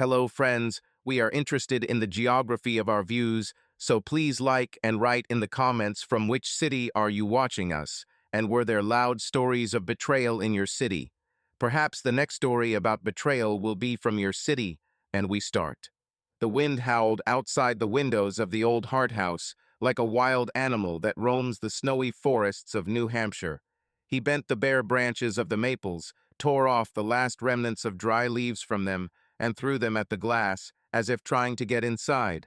Hello, friends. We are interested in the geography of our views, so please like and write in the comments from which city are you watching us, and were there loud stories of betrayal in your city? Perhaps the next story about betrayal will be from your city, and we start. The wind howled outside the windows of the old Hart House, like a wild animal that roams the snowy forests of New Hampshire. He bent the bare branches of the maples, tore off the last remnants of dry leaves from them, and threw them at the glass, as if trying to get inside.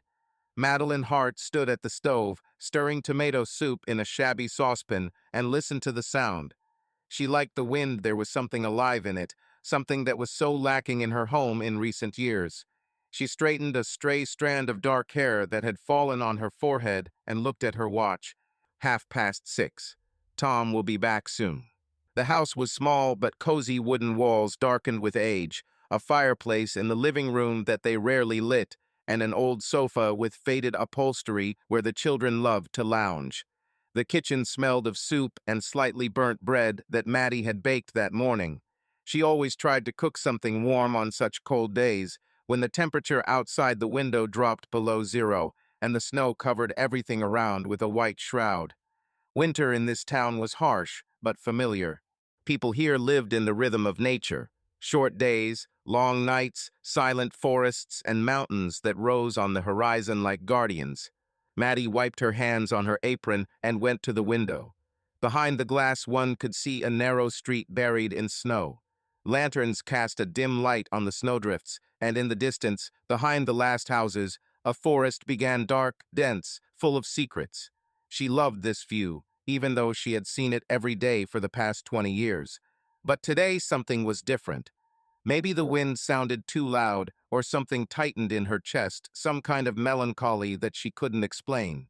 Madeline Hart stood at the stove, stirring tomato soup in a shabby saucepan, and listened to the sound. She liked the wind. There was something alive in it, something that was so lacking in her home in recent years. She straightened a stray strand of dark hair that had fallen on her forehead and looked at her watch. 6:30. Tom will be back soon. The house was small, but cozy wooden walls darkened with age, a fireplace in the living room that they rarely lit, and an old sofa with faded upholstery where the children loved to lounge. The kitchen smelled of soup and slightly burnt bread that Maddie had baked that morning. She always tried to cook something warm on such cold days, when the temperature outside the window dropped below zero, and the snow covered everything around with a white shroud. Winter in this town was harsh, but familiar. People here lived in the rhythm of nature. Short days, long nights, silent forests, and mountains that rose on the horizon like guardians. Maddie wiped her hands on her apron and went to the window. Behind the glass one could see a narrow street buried in snow. Lanterns cast a dim light on the snowdrifts, and in the distance, behind the last houses, a forest began dark, dense, full of secrets. She loved this view, even though she had seen it every day for the past 20 years. But today something was different. Maybe the wind sounded too loud, or something tightened in her chest, some kind of melancholy that she couldn't explain.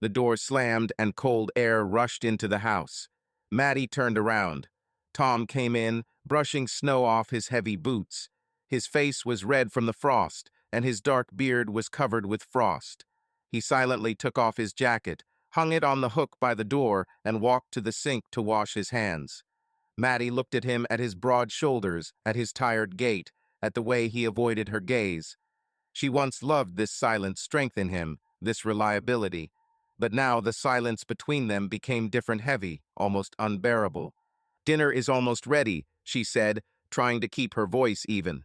The door slammed and cold air rushed into the house. Maddie turned around. Tom came in, brushing snow off his heavy boots. His face was red from the frost, and his dark beard was covered with frost. He silently took off his jacket, hung it on the hook by the door, and walked to the sink to wash his hands. Maddie looked at him, at his broad shoulders, at his tired gait, at the way he avoided her gaze. She once loved this silent strength in him, this reliability. But now the silence between them became different, heavy, almost unbearable. "Dinner is almost ready," she said, trying to keep her voice even.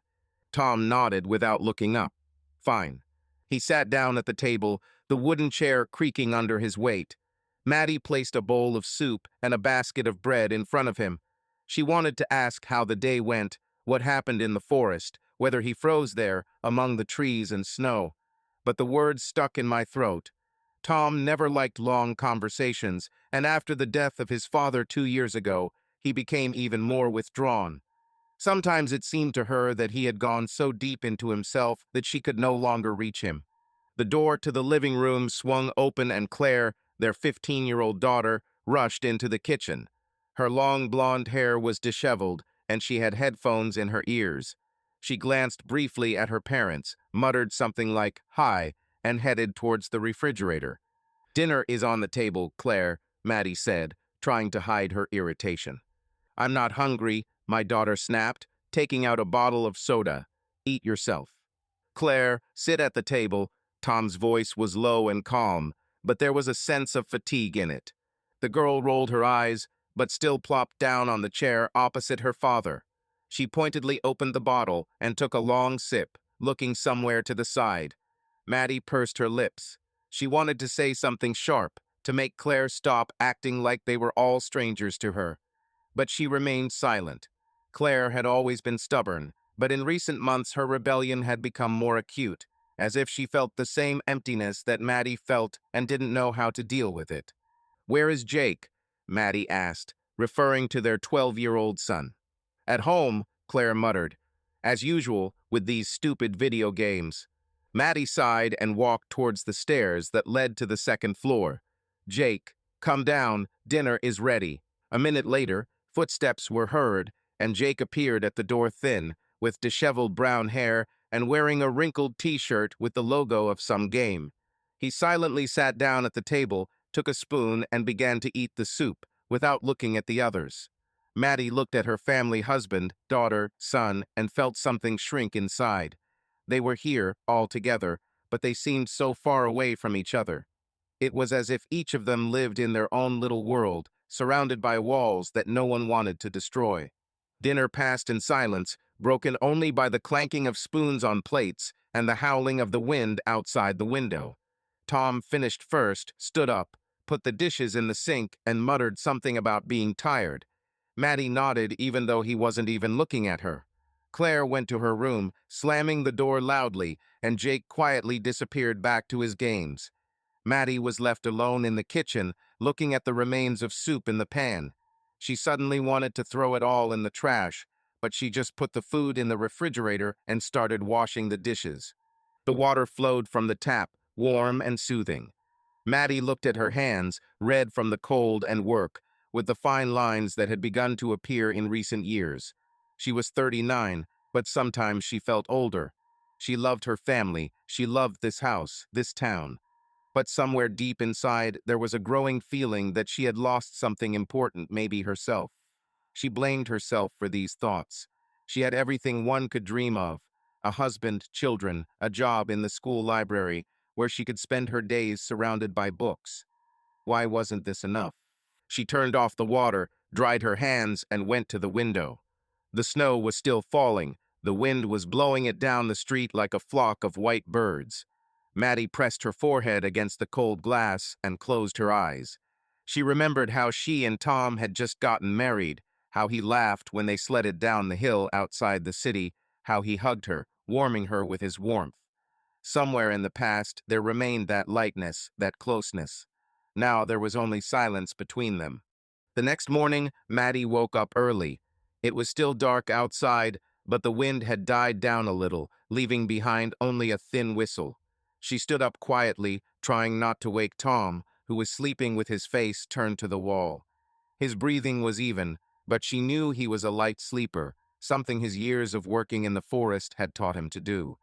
Tom nodded without looking up. "Fine." He sat down at the table, the wooden chair creaking under his weight. Maddie placed a bowl of soup and a basket of bread in front of him. She wanted to ask how the day went, what happened in the forest, whether he froze there among the trees and snow. But the words stuck in my throat. Tom never liked long conversations, and after the death of his father 2 years ago, he became even more withdrawn. Sometimes it seemed to her that he had gone so deep into himself that she could no longer reach him. The door to the living room swung open and Claire, their 15-year-old daughter, rushed into the kitchen. Her long blonde hair was disheveled, and she had headphones in her ears. She glanced briefly at her parents, muttered something like, "Hi," and headed towards the refrigerator. "Dinner is on the table, Claire," Maddie said, trying to hide her irritation. "I'm not hungry," my daughter snapped, taking out a bottle of soda. "Eat yourself." "Claire, sit at the table." Tom's voice was low and calm, but there was a sense of fatigue in it. The girl rolled her eyes, but still plopped down on the chair opposite her father. She pointedly opened the bottle and took a long sip, looking somewhere to the side. Maddie pursed her lips. She wanted to say something sharp, to make Claire stop acting like they were all strangers to her. But she remained silent. Claire had always been stubborn, but in recent months her rebellion had become more acute, as if she felt the same emptiness that Maddie felt and didn't know how to deal with it. "Where is Jake?" Maddie asked, referring to their 12-year-old son. "At home," Claire muttered. "As usual, with these stupid video games." Maddie sighed and walked towards the stairs that led to the second floor. "Jake, come down, dinner is ready." A minute later, footsteps were heard, and Jake appeared at the door, thin, with disheveled brown hair and wearing a wrinkled t-shirt with the logo of some game. He silently sat down at the table, took a spoon, and began to eat the soup, without looking at the others. Maddie looked at her family, husband, daughter, son, and felt something shrink inside. They were here, all together, but they seemed so far away from each other. It was as if each of them lived in their own little world, surrounded by walls that no one wanted to destroy. Dinner passed in silence, broken only by the clanking of spoons on plates and the howling of the wind outside the window. Tom finished first, stood up, put the dishes in the sink, and muttered something about being tired. Maddie nodded even though he wasn't even looking at her. Claire went to her room, slamming the door loudly, and Jake quietly disappeared back to his games. Maddie was left alone in the kitchen, looking at the remains of soup in the pan. She suddenly wanted to throw it all in the trash, but she just put the food in the refrigerator and started washing the dishes. The water flowed from the tap, warm and soothing. Maddie looked at her hands, red from the cold and work, with the fine lines that had begun to appear in recent years. She was 39, but sometimes she felt older. She loved her family, she loved this house, this town. But somewhere deep inside, there was a growing feeling that she had lost something important, maybe herself. She blamed herself for these thoughts. She had everything one could dream of: a husband, children, a job in the school library, where she could spend her days surrounded by books. Why wasn't this enough? She turned off the water, dried her hands, and went to the window. The snow was still falling. The wind was blowing it down the street like a flock of white birds. Maddie pressed her forehead against the cold glass and closed her eyes. She remembered how she and Tom had just gotten married, how he laughed when they sledded down the hill outside the city, how he hugged her, warming her with his warmth. Somewhere in the past, there remained that lightness, that closeness. Now there was only silence between them. The next morning, Maddie woke up early. It was still dark outside, but the wind had died down a little, leaving behind only a thin whistle. She stood up quietly, trying not to wake Tom, who was sleeping with his face turned to the wall. His breathing was even, but she knew he was a light sleeper, something his years of working in the forest had taught him to do.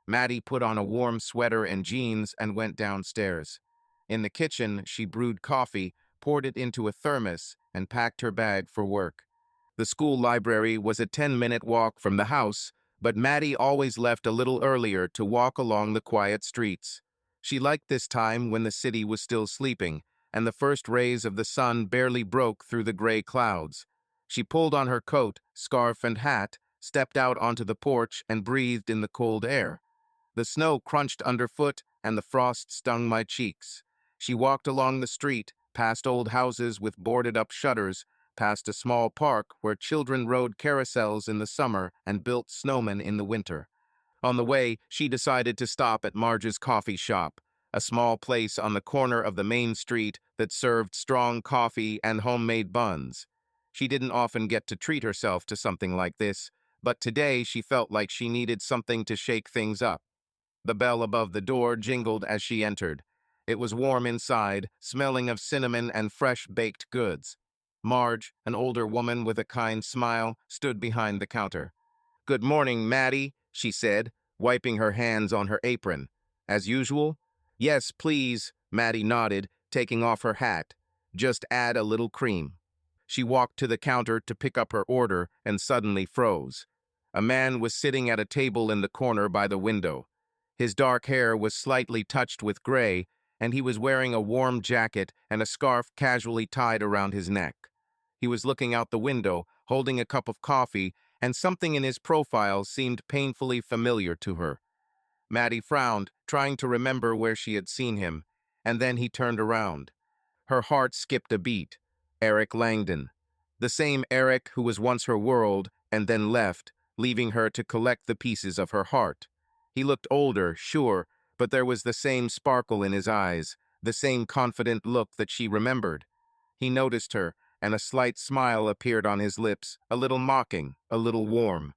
Maddie put on a warm sweater and jeans and went downstairs. In the kitchen, she brewed coffee, poured it into a thermos, and packed her bag for work. The school library was a 10-minute walk from the house, but Maddie always left a little earlier to walk along the quiet streets. She liked this time when the city was still sleeping, and the first rays of the sun barely broke through the gray clouds. She pulled on her coat, scarf, and hat, stepped out onto the porch, and breathed in the cold air. The snow crunched underfoot, and the frost stung my cheeks. She walked along the street, past old houses with boarded-up shutters, past a small park where children rode carousels in the summer and built snowmen in the winter. On the way, she decided to stop at Marge's coffee shop, a small place on the corner of the main street that served strong coffee and homemade buns. She didn't often get to treat herself to something like this, but today she felt like she needed something to shake things up. The bell above the door jingled as she entered. It was warm inside, smelling of cinnamon and fresh baked goods. Marge, an older woman with a kind smile, stood behind the counter. "Good morning, Maddie," she said, wiping her hands on her apron. "As usual?" "Yes, please," Maddie nodded, taking off her hat. "Just add a little cream." She walked to the counter to pick up her order and suddenly froze. A man was sitting at a table in the corner by the window. His dark hair was slightly touched with gray, and he was wearing a warm jacket and a scarf casually tied around his neck. He was looking out the window, holding a cup of coffee, and something in his profile seemed painfully familiar to her. Maddie frowned, trying to remember where she had seen him, and then he turned around. Her heart skipped a beat. Eric Langdon. The same Eric who was once her world and then left, leaving her to collect the pieces of her heart. He looked older, sure, but there was the same sparkle in his eyes, the same confident look that she remembered. He noticed her, and a slight smile appeared on his lips, a little mocking, a little warm.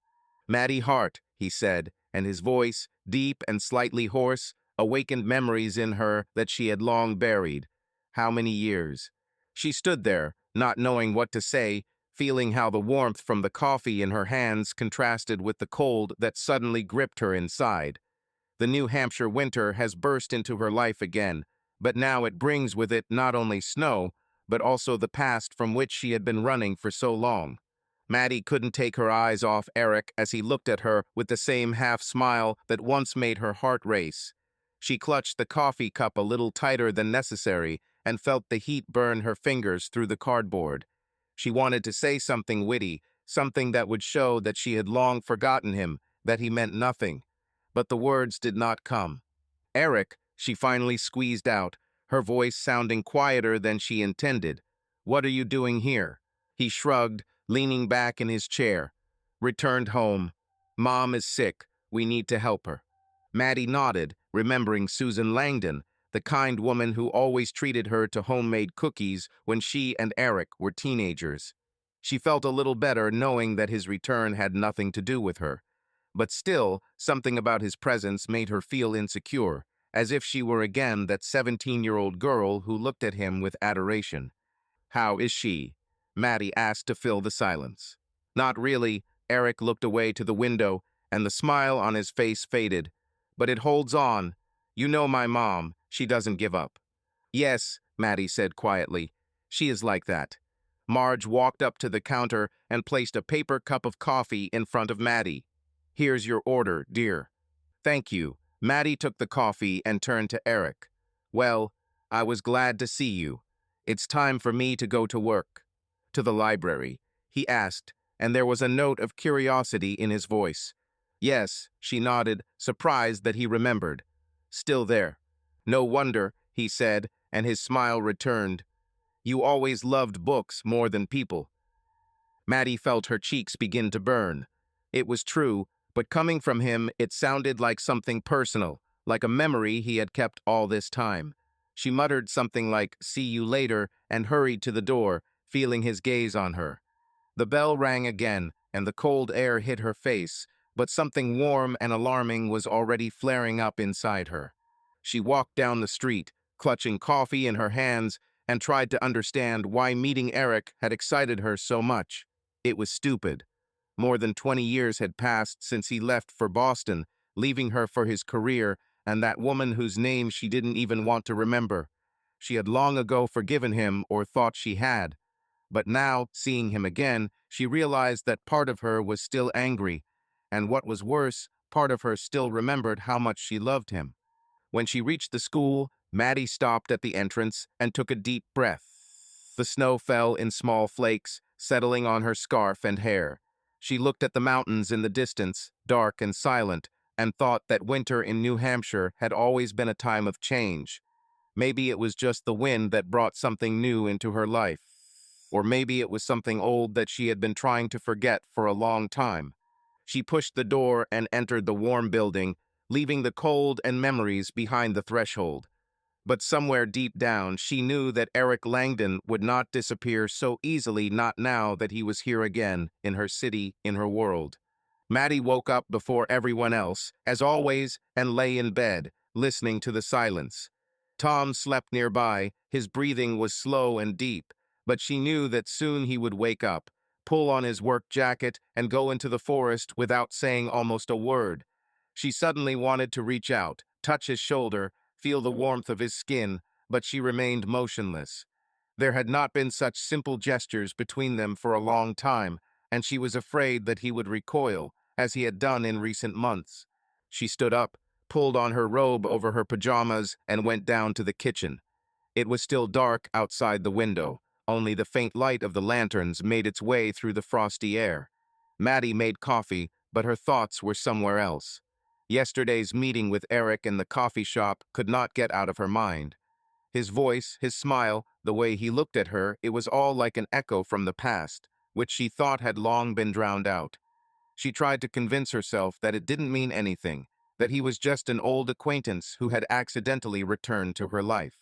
"Maddie Hart," he said, and his voice, deep and slightly hoarse, awakened memories in her that she had long buried. How many years? She stood there, not knowing what to say, feeling how the warmth from the coffee in her hands contrasted with the cold that suddenly gripped her inside. The New Hampshire winter has burst into her life again, but now it brings with it not only snow, but also the past from which she had been running for so long. Maddie couldn't take her eyes off Eric as he looked at her with the same half-smile that once made her heart race. She clutched the coffee cup a little tighter than necessary and felt the heat burn her fingers through the cardboard. She wanted to say something witty, something that would show that she had long forgotten him, that he meant nothing. But the words did not come. "Eric," she finally squeezed out, her voice sounding quieter than she intended. "What are you doing here?" He shrugged, leaning back in his chair. "Returned home. Mom is sick. We need to help her." Maddie nodded, remembering Susan Langdon, the kind woman who always treated her to homemade cookies when she and Eric were teenagers. She felt a little better knowing that his return had nothing to do with her. But still, something about his presence made her feel insecure, as if she were again that 17-year-old girl who looked at him with adoration. "How is she?" Maddie asked to fill the silence. "Not really." Eric looked away to the window, and the smile on his face faded. "But it holds on. You know my mom. She doesn't give up." "Yes," Maddie said quietly. "She is like that." Marge walked up to the counter and placed a paper cup of coffee in front of Maddie. "Here's your order, dear." "Thank you." Maddie took the coffee and turned to Eric. "Well, I was glad to see you. It's time for me to go to work." "To the library?" he asked, and there was a note of curiosity in his voice. "Yes," she nodded, surprised that he remembered. "Still there." "No wonder," he said, and his smile returned. "You always loved books more than people." Maddie felt her cheeks begin to burn. It was true, but coming from him, it sounded like something personal, like a memory he had kept all this time. She muttered something like, "See you later," and hurried to the door, feeling his gaze on her. The bell rang again, and the cold air hit her face, but something warm and alarming was already flaring up inside her. She walked down the street, clutching coffee in her hands, and tried to understand why meeting Eric had excited her so much. It was stupid. More than 20 years had passed since he left for Boston, leaving her for his career and that woman whose name she didn't even want to remember. She had long ago forgiven him, or thought she had. But now, seeing him again, she realized that part of her was still angry, and what was worse, part of her still remembered how much she loved him. When she reached the school, Maddie stopped at the entrance and took a deep breath. The snow fell in small flakes, settling on her scarf and hair. She looked at the mountains in the distance, dark and silent, and thought that winter in New Hampshire had always been a time of change. Maybe it was just the wind that brought something new into her life. Or maybe it was something old that she had been trying to forget for a long time. She pushed the door and entered the warm building, leaving the cold and memories behind the threshold. But somewhere deep down, she knew that Eric Langdon would not disappear so easily, not now that he was here again, in her city, in her world. Maddie woke up before everyone else, as always, and lay in bed, listening to the silence. Tom slept nearby. His breathing was slow and deep, but she knew that soon he would wake up, pull on his work jacket, and go into the forest without saying almost a word. She suddenly wanted to reach out, touch his shoulder, feel the warmth of his skin, but she remained motionless. There had not been such simple gestures between them for a long time, and she was afraid that he would recoil, as he had done in recent months. She stood up, pulled on her robe over her pajamas, and went down to the kitchen. It was still dark outside the window. Only the faint light of the lanterns made its way through the frosty air. Maddie made coffee, but her thoughts were somewhere else. Yesterday's meeting with Eric in the coffee shop could not get out of her mind. His voice, his smile, the way he looked at her, it was all like an echo from the past, which she thought had long been drowned out. She tried to convince herself that it didn't mean anything, that he was just an old acquaintance who had accidentally returned to her life.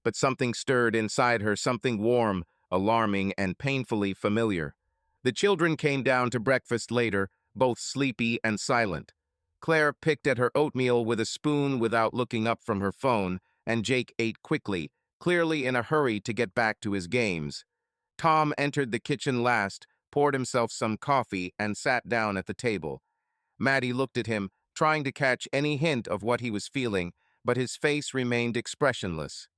But something stirred inside her, something warm, alarming, and painfully familiar. The children came down to breakfast later, both sleepy and silent. Claire picked at her oatmeal with a spoon without looking up from her phone, and Jake ate quickly, clearly in a hurry to get back to his games. Tom entered the kitchen last, poured himself some coffee, and sat down at the table. Maddie looked at him, trying to catch any hint of what he was feeling, but his face remained expressionless.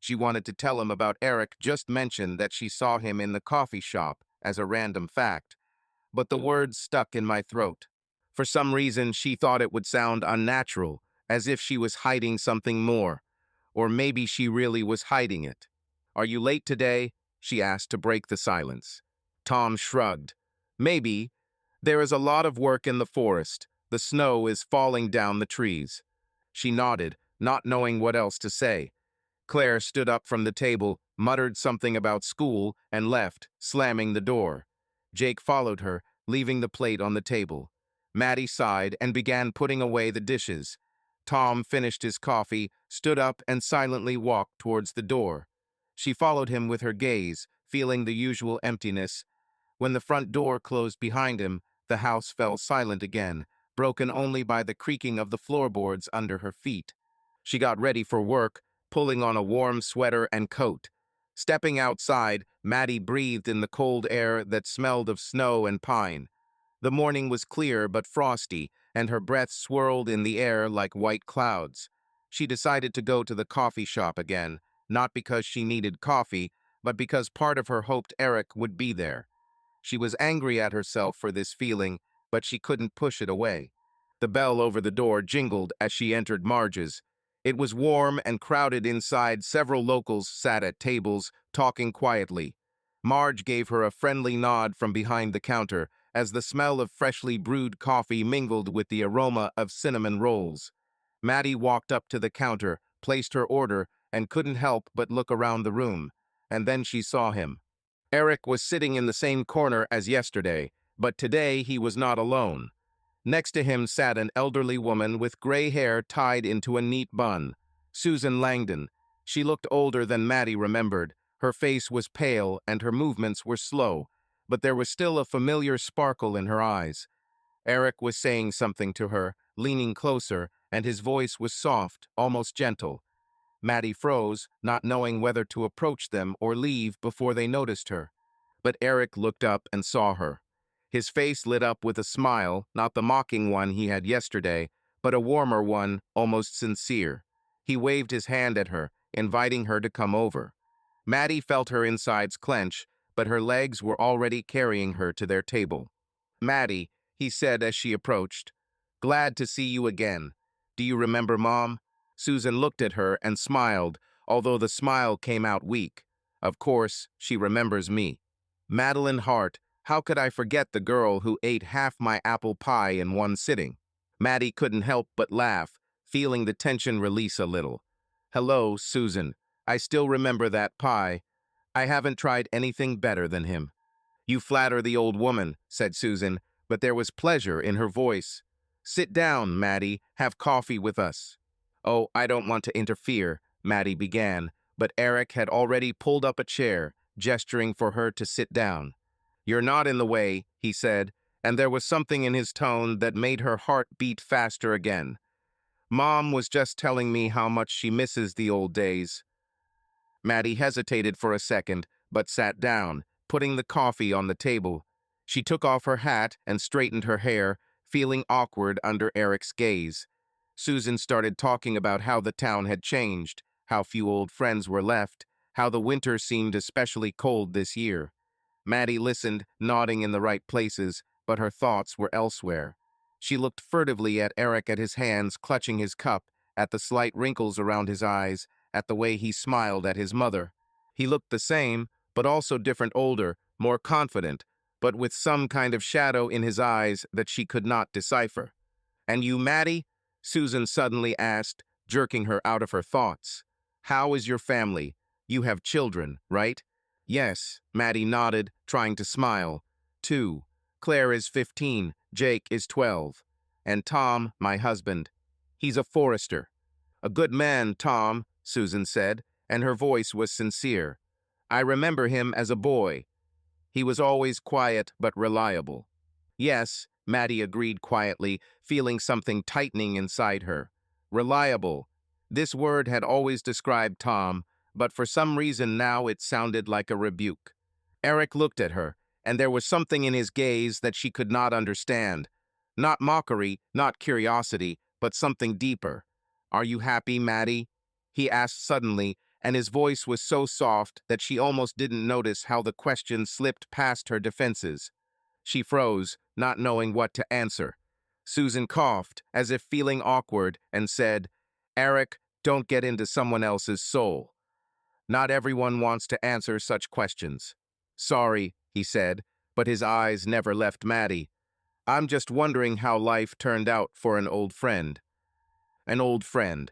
She wanted to tell him about Eric, just mention that she saw him in the coffee shop as a random fact. but the words stuck in my throat. For some reason, she thought it would sound unnatural, as if she was hiding something more. Or maybe she really was hiding it. "Are you late today?" she asked to break the silence. Tom shrugged. "Maybe. There is a lot of work in the forest. The snow is falling down the trees." She nodded, not knowing what else to say. Claire stood up from the table, muttered something about school, and left, slamming the door. Jake followed her, leaving the plate on the table. Maddie sighed and began putting away the dishes. Tom finished his coffee, stood up, and silently walked towards the door. She followed him with her gaze, feeling the usual emptiness. When the front door closed behind him, the house fell silent again, broken only by the creaking of the floorboards under her feet. She got ready for work, pulling on a warm sweater and coat. Stepping outside, Maddie breathed in the cold air that smelled of snow and pine. The morning was clear but frosty, and her breath swirled in the air like white clouds. She decided to go to the coffee shop again, not because she needed coffee, but because part of her hoped Eric would be there. She was angry at herself for this feeling, but she couldn't push it away. The bell over the door jingled as she entered Marge's. It was warm and crowded inside. Several locals sat at tables, talking quietly. Marge gave her a friendly nod from behind the counter as the smell of freshly brewed coffee mingled with the aroma of cinnamon rolls. Maddie walked up to the counter, placed her order, and couldn't help but look around the room. And then she saw him. Eric was sitting in the same corner as yesterday, but today he was not alone. Next to him sat an elderly woman with gray hair tied into a neat bun. Susan Langdon. She looked older than Maddie remembered. Her face was pale and her movements were slow, but there was still a familiar sparkle in her eyes. Eric was saying something to her, leaning closer, and his voice was soft, almost gentle. Maddie froze, not knowing whether to approach them or leave before they noticed her. But Eric looked up and saw her. His face lit up with a smile, not the mocking one he had yesterday, but a warmer one, almost sincere. He waved his hand at her, inviting her to come over. Maddie felt her insides clench, but her legs were already carrying her to their table. "Maddie," he said as she approached, "glad to see you again. Do you remember Mom?" Susan looked at her and smiled, although the smile came out weak. "Of course, she remembers me. Madeline Hart, how could I forget the girl who ate half my apple pie in one sitting?" Maddie couldn't help but laugh, feeling the tension release a little. "Hello, Susan. I still remember that pie. I haven't tried anything better than him." "You flatter the old woman," said Susan, but there was pleasure in her voice. "Sit down, Maddie. Have coffee with us." "Oh, I don't want to interfere," Maddie began, but Eric had already pulled up a chair, gesturing for her to sit down. "You're not in the way," he said, and there was something in his tone that made her heart beat faster again. "Mom was just telling me how much she misses the old days." Maddie hesitated for a second, but sat down, putting the coffee on the table. She took off her hat and straightened her hair, feeling awkward under Eric's gaze. Susan started talking about how the town had changed, how few old friends were left, how the winter seemed especially cold this year. Maddie listened, nodding in the right places, but her thoughts were elsewhere. She looked furtively at Eric, at his hands clutching his cup, at the slight wrinkles around his eyes, at the way he smiled at his mother. He looked the same, but also different, older, more confident, but with some kind of shadow in his eyes that she could not decipher. "And you, Maddie?" Susan suddenly asked, jerking her out of her thoughts. "How is your family? You have children, right?" "Yes," Maddie nodded, trying to smile. "Two. Claire is 15, Jake is 12. And Tom, my husband. He's a forester." "A good man, Tom," Susan said, and her voice was sincere. "I remember him as a boy. He was always quiet but reliable." "Yes," Maddie agreed quietly, feeling something tightening inside her. Reliable. This word had always described Tom, but for some reason now it sounded like a rebuke. Eric looked at her, and there was something in his gaze that she could not understand. Not mockery, not curiosity, but something deeper. "Are you happy, Maddie?" he asked suddenly, and his voice was so soft that she almost didn't notice how the question slipped past her defenses. She froze, not knowing what to answer. Susan coughed, as if feeling awkward, and said, "Eric, don't get into someone else's soul. Not everyone wants to answer such questions." "Sorry," he said, but his eyes never left Maddie. "I'm just wondering how life turned out for an old friend." An old friend.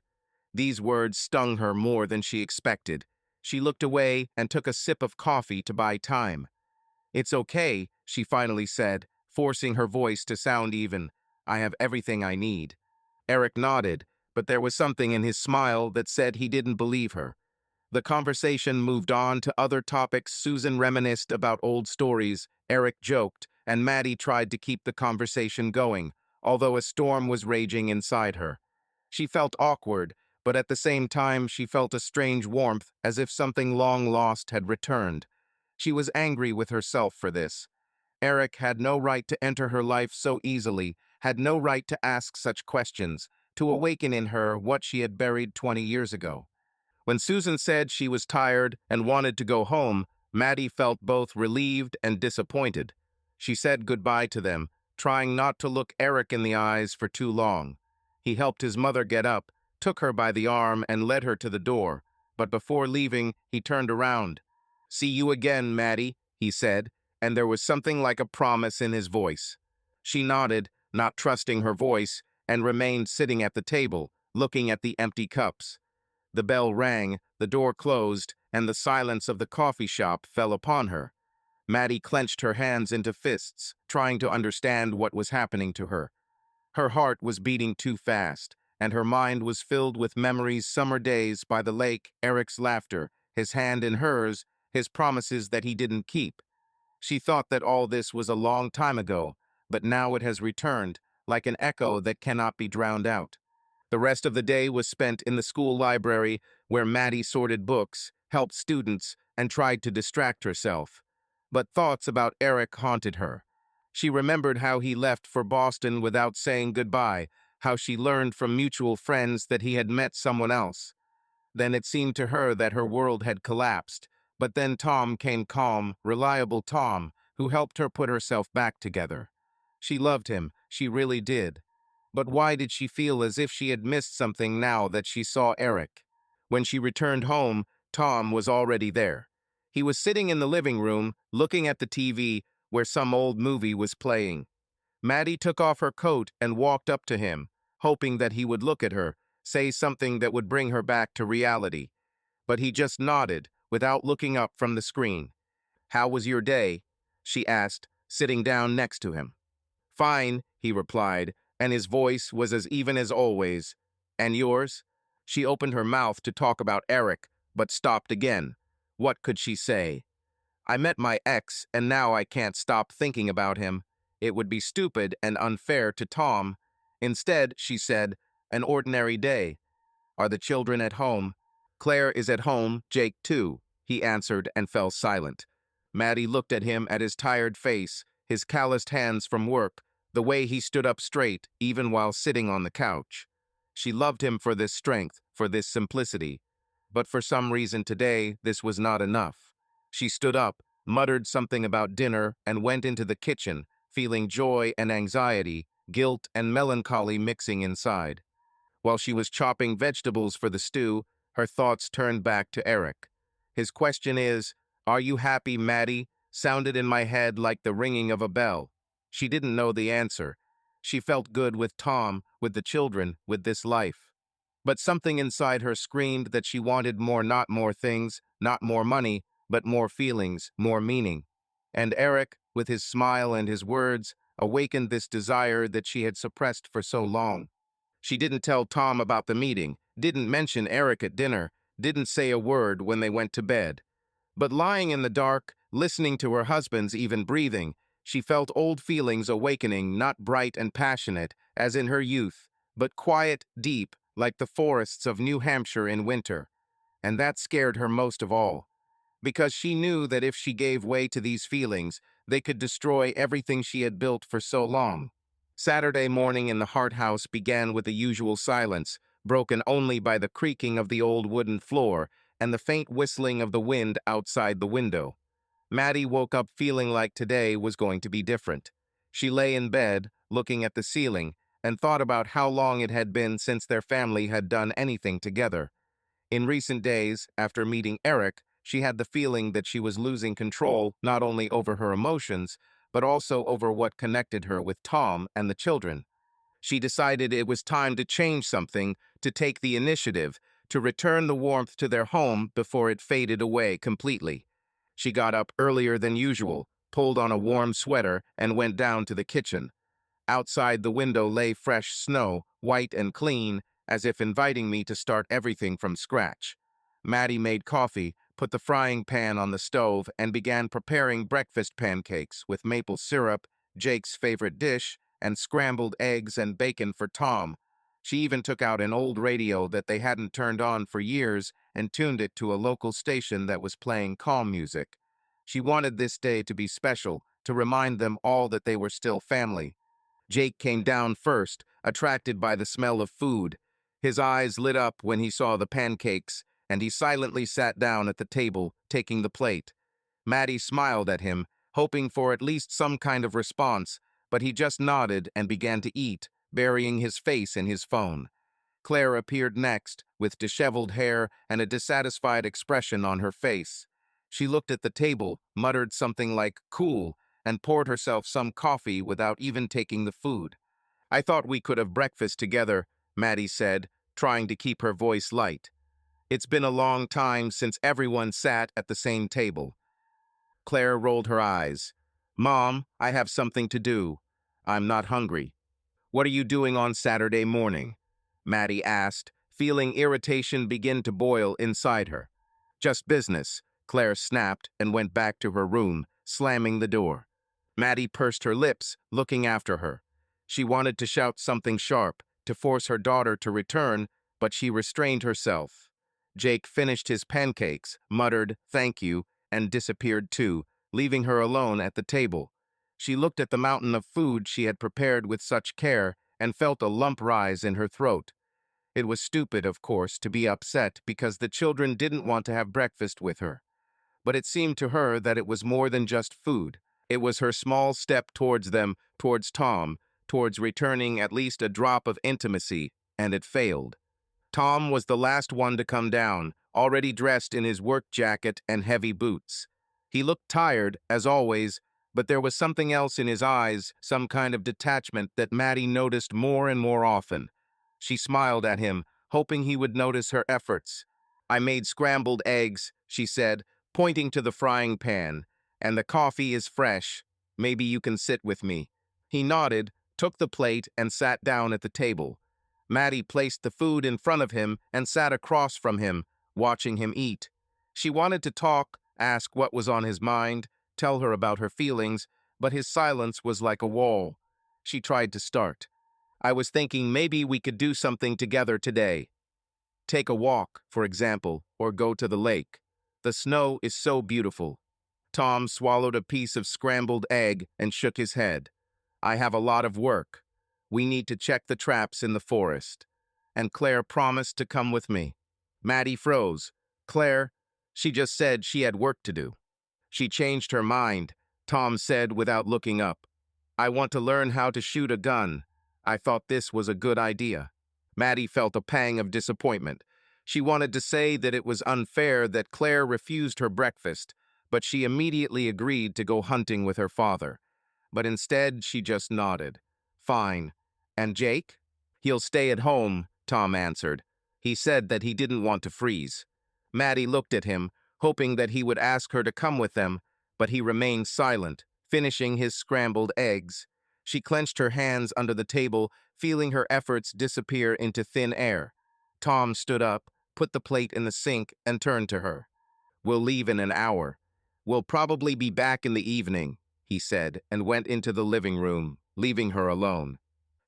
These words stung her more than she expected. She looked away and took a sip of coffee to buy time. "It's okay," she finally said, forcing her voice to sound even. "I have everything I need." Eric nodded, but there was something in his smile that said he didn't believe her. The conversation moved on to other topics. Susan reminisced about old stories, Eric joked, and Maddie tried to keep the conversation going, although a storm was raging inside her. She felt awkward, but at the same time she felt a strange warmth, as if something long lost had returned. She was angry with herself for this. Eric had no right to enter her life so easily, had no right to ask such questions, to awaken in her what she had buried 20 years ago. When Susan said she was tired and wanted to go home, Maddie felt both relieved and disappointed. She said goodbye to them, trying not to look Eric in the eyes for too long. He helped his mother get up, took her by the arm, and led her to the door. But before leaving, he turned around. "See you again, Maddie," he said, and there was something like a promise in his voice. She nodded, not trusting her voice, and remained sitting at the table, looking at the empty cups. The bell rang, the door closed, and the silence of the coffee shop fell upon her. Maddie clenched her hands into fists, trying to understand what was happening to her. Her heart was beating too fast, and her mind was filled with memories: summer days by the lake, Eric's laughter, his hand in hers, his promises that he didn't keep. She thought that all this was a long time ago, but now it has returned, like an echo that cannot be drowned out. The rest of the day was spent in the school library, where Maddie sorted books, helped students, and tried to distract herself. But thoughts about Eric haunted her. She remembered how he left for Boston without saying goodbye, how she learned from mutual friends that he had met someone else. Then it seemed to her that her world had collapsed. But then Tom came, calm, reliable Tom, who helped her put herself back together. She loved him, she really did. But why did she feel as if she had missed something now that she saw Eric? When she returned home, Tom was already there. He was sitting in the living room, looking at the TV, where some old movie was playing. Maddie took off her coat and walked up to him, hoping that he would look at her, say something that would bring her back to reality. But he just nodded, without looking up from the screen. "How was your day?" she asked, sitting down next to him. "Fine," he replied, and his voice was as even as always. "And yours?" She opened her mouth to talk about Eric, but stopped again. What could she say? "I met my ex, and now I can't stop thinking about him. It would be stupid and unfair to Tom." Instead, she said, "An ordinary day. Are the children at home?" "Claire is at home, Jake too," he answered and fell silent. Maddie looked at him, at his tired face, his calloused hands from work, the way he stood up straight, even while sitting on the couch. She loved him for this strength, for this simplicity. But for some reason today, this was not enough. She stood up, muttered something about dinner, and went into the kitchen, feeling joy and anxiety, guilt and melancholy mixing inside. While she was chopping vegetables for the stew, her thoughts turned back to Eric. His question is, "Are you happy, Maddie?" sounded in my head like the ringing of a bell. She didn't know the answer. She felt good with Tom, with the children, with this life. But something inside her screamed that she wanted more, not more things, not more money, but more feelings, more meaning. And Eric, with his smile and his words, awakened this desire that she had suppressed for so long. She didn't tell Tom about the meeting, didn't mention Eric at dinner, didn't say a word when they went to bed. But lying in the dark, listening to her husband's even breathing, she felt old feelings awakening, not bright and passionate, as in her youth, but quiet, deep, like the forests of New Hampshire in winter. And that scared her most of all, because she knew that if she gave way to these feelings, they could destroy everything she had built for so long. Saturday morning in the Hart house began with the usual silence, broken only by the creaking of the old wooden floor and the faint whistling of the wind outside the window. Maddie woke up feeling like today was going to be different. She lay in bed, looking at the ceiling, and thought about how long it had been since their family had done anything together. In recent days, after meeting Eric, she had the feeling that she was losing control not only over her emotions, but also over what connected her with Tom and the children. She decided it was time to change something, to take the initiative, to return the warmth to their home before it faded away completely. She got up earlier than usual, pulled on a warm sweater, and went down to the kitchen. Outside the window lay fresh snow, white and clean, as if inviting me to start everything from scratch. Maddie made coffee, put the frying pan on the stove, and began preparing breakfast pancakes with maple syrup, Jake's favorite dish, and scrambled eggs and bacon for Tom. She even took out an old radio that they hadn't turned on for years and tuned it to a local station that was playing calm music. She wanted this day to be special, to remind them all that they were still family. Jake came down first, attracted by the smell of food. His eyes lit up when he saw the pancakes, and he silently sat down at the table, taking the plate. Maddie smiled at him, hoping for at least some kind of response, but he just nodded and began to eat, burying his face in his phone. Claire appeared next, with disheveled hair and a dissatisfied expression on her face. She looked at the table, muttered something like "cool," and poured herself some coffee without even taking the food. "I thought we could have breakfast together," Maddie said, trying to keep her voice light. "It's been a long time since everyone sat at the same table." Claire rolled her eyes. "Mom, I have something to do. I'm not hungry." "What are you doing on Saturday morning?" Maddie asked, feeling irritation begin to boil inside her. "Just business," Claire snapped and went back to her room, slamming the door. Maddie pursed her lips, looking after her. She wanted to shout something sharp, to force her daughter to return, but she restrained herself. Jake finished his pancakes, muttered, "Thank you," and disappeared too, leaving her alone at the table. She looked at the mountain of food she had prepared with such care and felt a lump rise in her throat. It was stupid, of course, to be upset because the children didn't want to have breakfast with her. But it seemed to her that it was more than just food. It was her small step towards them, towards Tom, towards returning at least a drop of intimacy, and it failed. Tom was the last one to come down, already dressed in his work jacket and heavy boots. He looked tired, as always, but there was something else in his eyes, some kind of detachment that Maddie noticed more and more often. She smiled at him, hoping he would notice her efforts. "I made scrambled eggs," she said, pointing to the frying pan, "and the coffee is fresh. Maybe you can sit with me." He nodded, took the plate, and sat down at the table. Maddie placed the food in front of him and sat across from him, watching him eat. She wanted to talk, ask what was on his mind, tell her about her feelings, but his silence was like a wall. She tried to start. "I was thinking maybe we could do something together today. Take a walk, for example, or go to the lake. The snow is so beautiful." Tom swallowed a piece of scrambled egg and shook his head. "I have a lot of work. We need to check the traps in the forest." And Claire promised to come with me. Maddie froze. "Claire, she just said she had work to do." "She changed her mind," Tom said without looking up. "I want to learn how to shoot a gun. I thought this was a good idea." Maddie felt a pang of disappointment. She wanted to say that it was unfair that Claire refused her breakfast, but she immediately agreed to go hunting with her father. But instead, she just nodded. "Fine. And Jake?" "He'll stay at home," Tom answered. He said that he didn't want to freeze. Maddie looked at him, hoping that he would ask her to come with them, but he remained silent, finishing his scrambled eggs. She clenched her hands under the table, feeling her efforts disappear into thin air. Tom stood up, put the plate in the sink, and turned to her. "We'll leave in an hour. We'll probably be back in the evening," he said, and went into the living room, leaving her alone.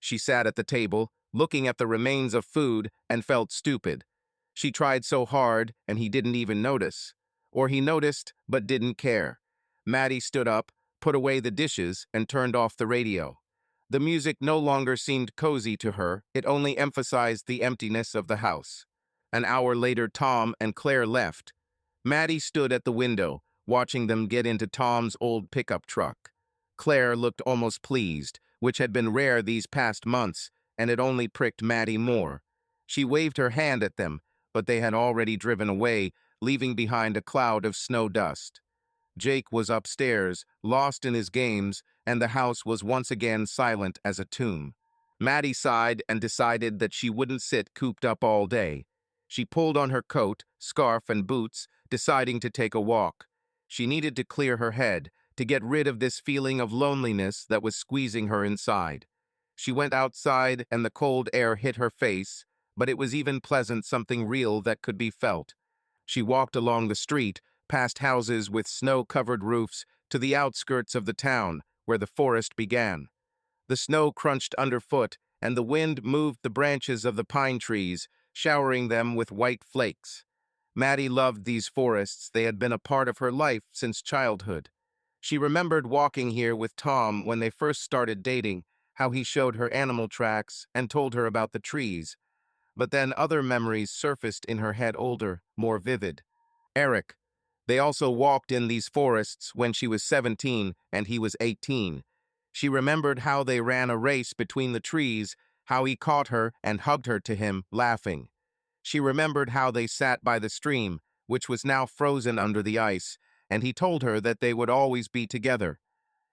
She sat at the table, looking at the remains of food, and felt stupid. She tried so hard, and he didn't even notice. Or he noticed, but didn't care. Maddie stood up, put away the dishes, and turned off the radio. The music no longer seemed cozy to her, it only emphasized the emptiness of the house. An hour later, Tom and Claire left. Maddie stood at the window, watching them get into Tom's old pickup truck. Claire looked almost pleased, which had been rare these past months, and it only pricked Maddie more. She waved her hand at them, but they had already driven away, leaving behind a cloud of snow dust. Jake was upstairs, lost in his games, and the house was once again silent as a tomb. Maddie sighed and decided that she wouldn't sit cooped up all day. She pulled on her coat, scarf, and boots, deciding to take a walk. She needed to clear her head, to get rid of this feeling of loneliness that was squeezing her inside. She went outside and the cold air hit her face, but it was even pleasant, something real that could be felt. She walked along the street, past houses with snow-covered roofs, to the outskirts of the town, where the forest began. The snow crunched underfoot, and the wind moved the branches of the pine trees, showering them with white flakes. Maddie loved these forests. They had been a part of her life since childhood. She remembered walking here with Tom when they first started dating, how he showed her animal tracks and told her about the trees. But then other memories surfaced in her head, older, more vivid. Eric. They also walked in these forests when she was 17 and he was 18. She remembered how they ran a race between the trees, how he caught her and hugged her to him, laughing. She remembered how they sat by the stream, which was now frozen under the ice, and he told her that they would always be together.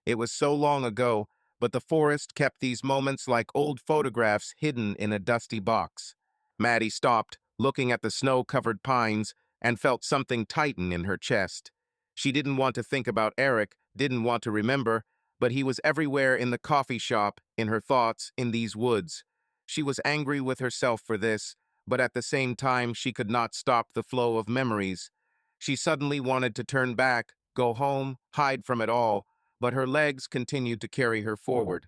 It was so long ago, but the forest kept these moments like old photographs hidden in a dusty box. Maddie stopped, looking at the snow-covered pines, and felt something tighten in her chest. She didn't want to think about Eric, didn't want to remember, but he was everywhere, in the coffee shop, in her thoughts, in these woods. She was angry with herself for this, but at the same time she could not stop the flow of memories. She suddenly wanted to turn back, go home, hide from it all, but her legs continued to carry her forward.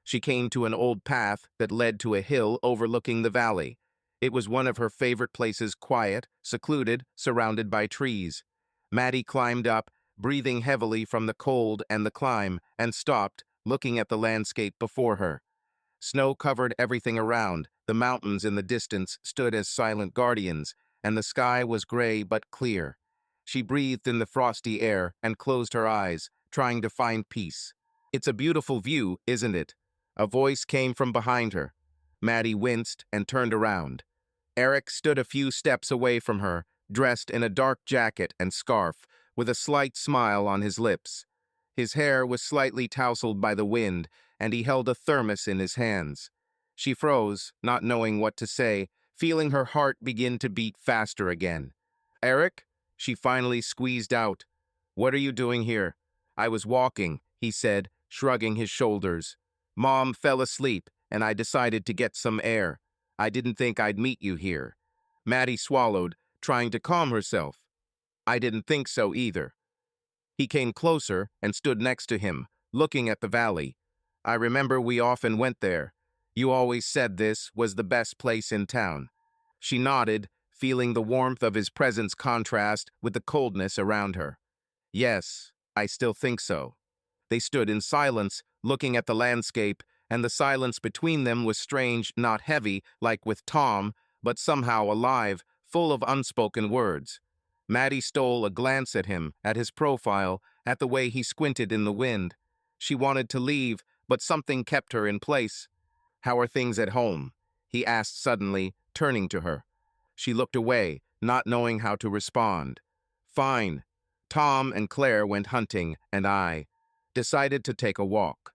She came to an old path that led to a hill overlooking the valley. It was one of her favorite places, quiet, secluded, surrounded by trees. Maddie climbed up, breathing heavily from the cold and the climb, and stopped, looking at the landscape before her. Snow covered everything around. The mountains in the distance stood as silent guardians, and the sky was gray but clear. She breathed in the frosty air and closed her eyes, trying to find peace. "It's a beautiful view, isn't it?" A voice came from behind her. Maddie winced and turned around. Eric stood a few steps away from her, dressed in a dark jacket and scarf, with a slight smile on his lips. His hair was slightly tousled by the wind, and he held a thermos in his hands. She froze, not knowing what to say, feeling her heart begin to beat faster again. "Eric?" she finally squeezed out. "What are you doing here?" "I was walking," he said, shrugging his shoulders. "Mom fell asleep, and I decided to get some air. I didn't think I'd meet you here." Maddie swallowed, trying to calm herself. "I didn't think so either." He came closer and stood next to him, looking at the valley. "I remember we often went there. You always said this was the best place in town." She nodded, feeling the warmth of his presence contrast with the coldness around her. "Yes, I still think so." They stood in silence, looking at the landscape, and the silence between them was strange, not heavy, like with Tom, but somehow alive, full of unspoken words. Maddie stole a glance at him, at his profile, at the way he squinted in the wind. She wanted to leave, but something kept her in place. "How are things at home?" he asked suddenly, turning to her. She looked away, not knowing how to respond. "Fine. Tom and Claire went hunting, and I decided to take a walk."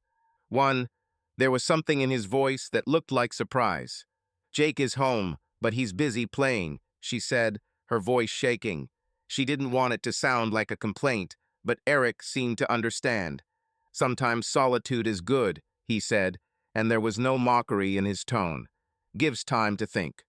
There was something in his voice that looked like surprise. "Jake is home, but he's busy playing," she said, her voice shaking. She didn't want it to sound like a complaint, but Eric seemed to understand. "Sometimes solitude is good," he said, and there was no mockery in his tone. "Gives time to think."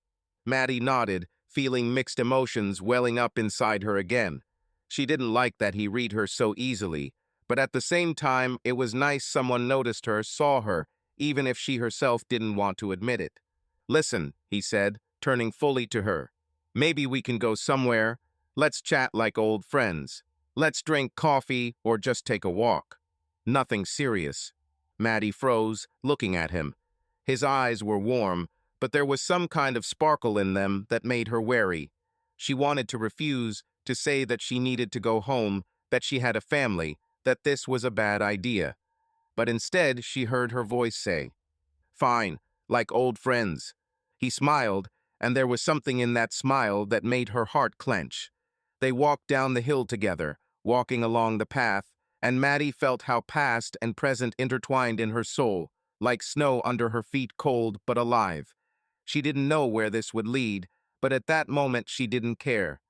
Maddie nodded, feeling mixed emotions welling up inside her again. She didn't like that he read her so easily, but at the same time, it was nice someone noticed her, saw her, even if she herself didn't want to admit it. "Listen," he said, turning fully to her. "Maybe we can go somewhere. Let's chat like old friends. Let's drink coffee or just take a walk. Nothing serious." Maddie froze, looking at him. His eyes were warm, but there was some kind of sparkle in them that made her wary. She wanted to refuse, to say that she needed to go home, that she had a family, that this was a bad idea. But instead, she heard her voice say, "Fine, like old friends." He smiled, and there was something in that smile that made her heart clench. They walked down the hill together, walking along the path, and Maddie felt how past and present intertwined in her soul, like snow under her feet, cold but alive. She didn't know where this would lead, but at that moment she didn't care.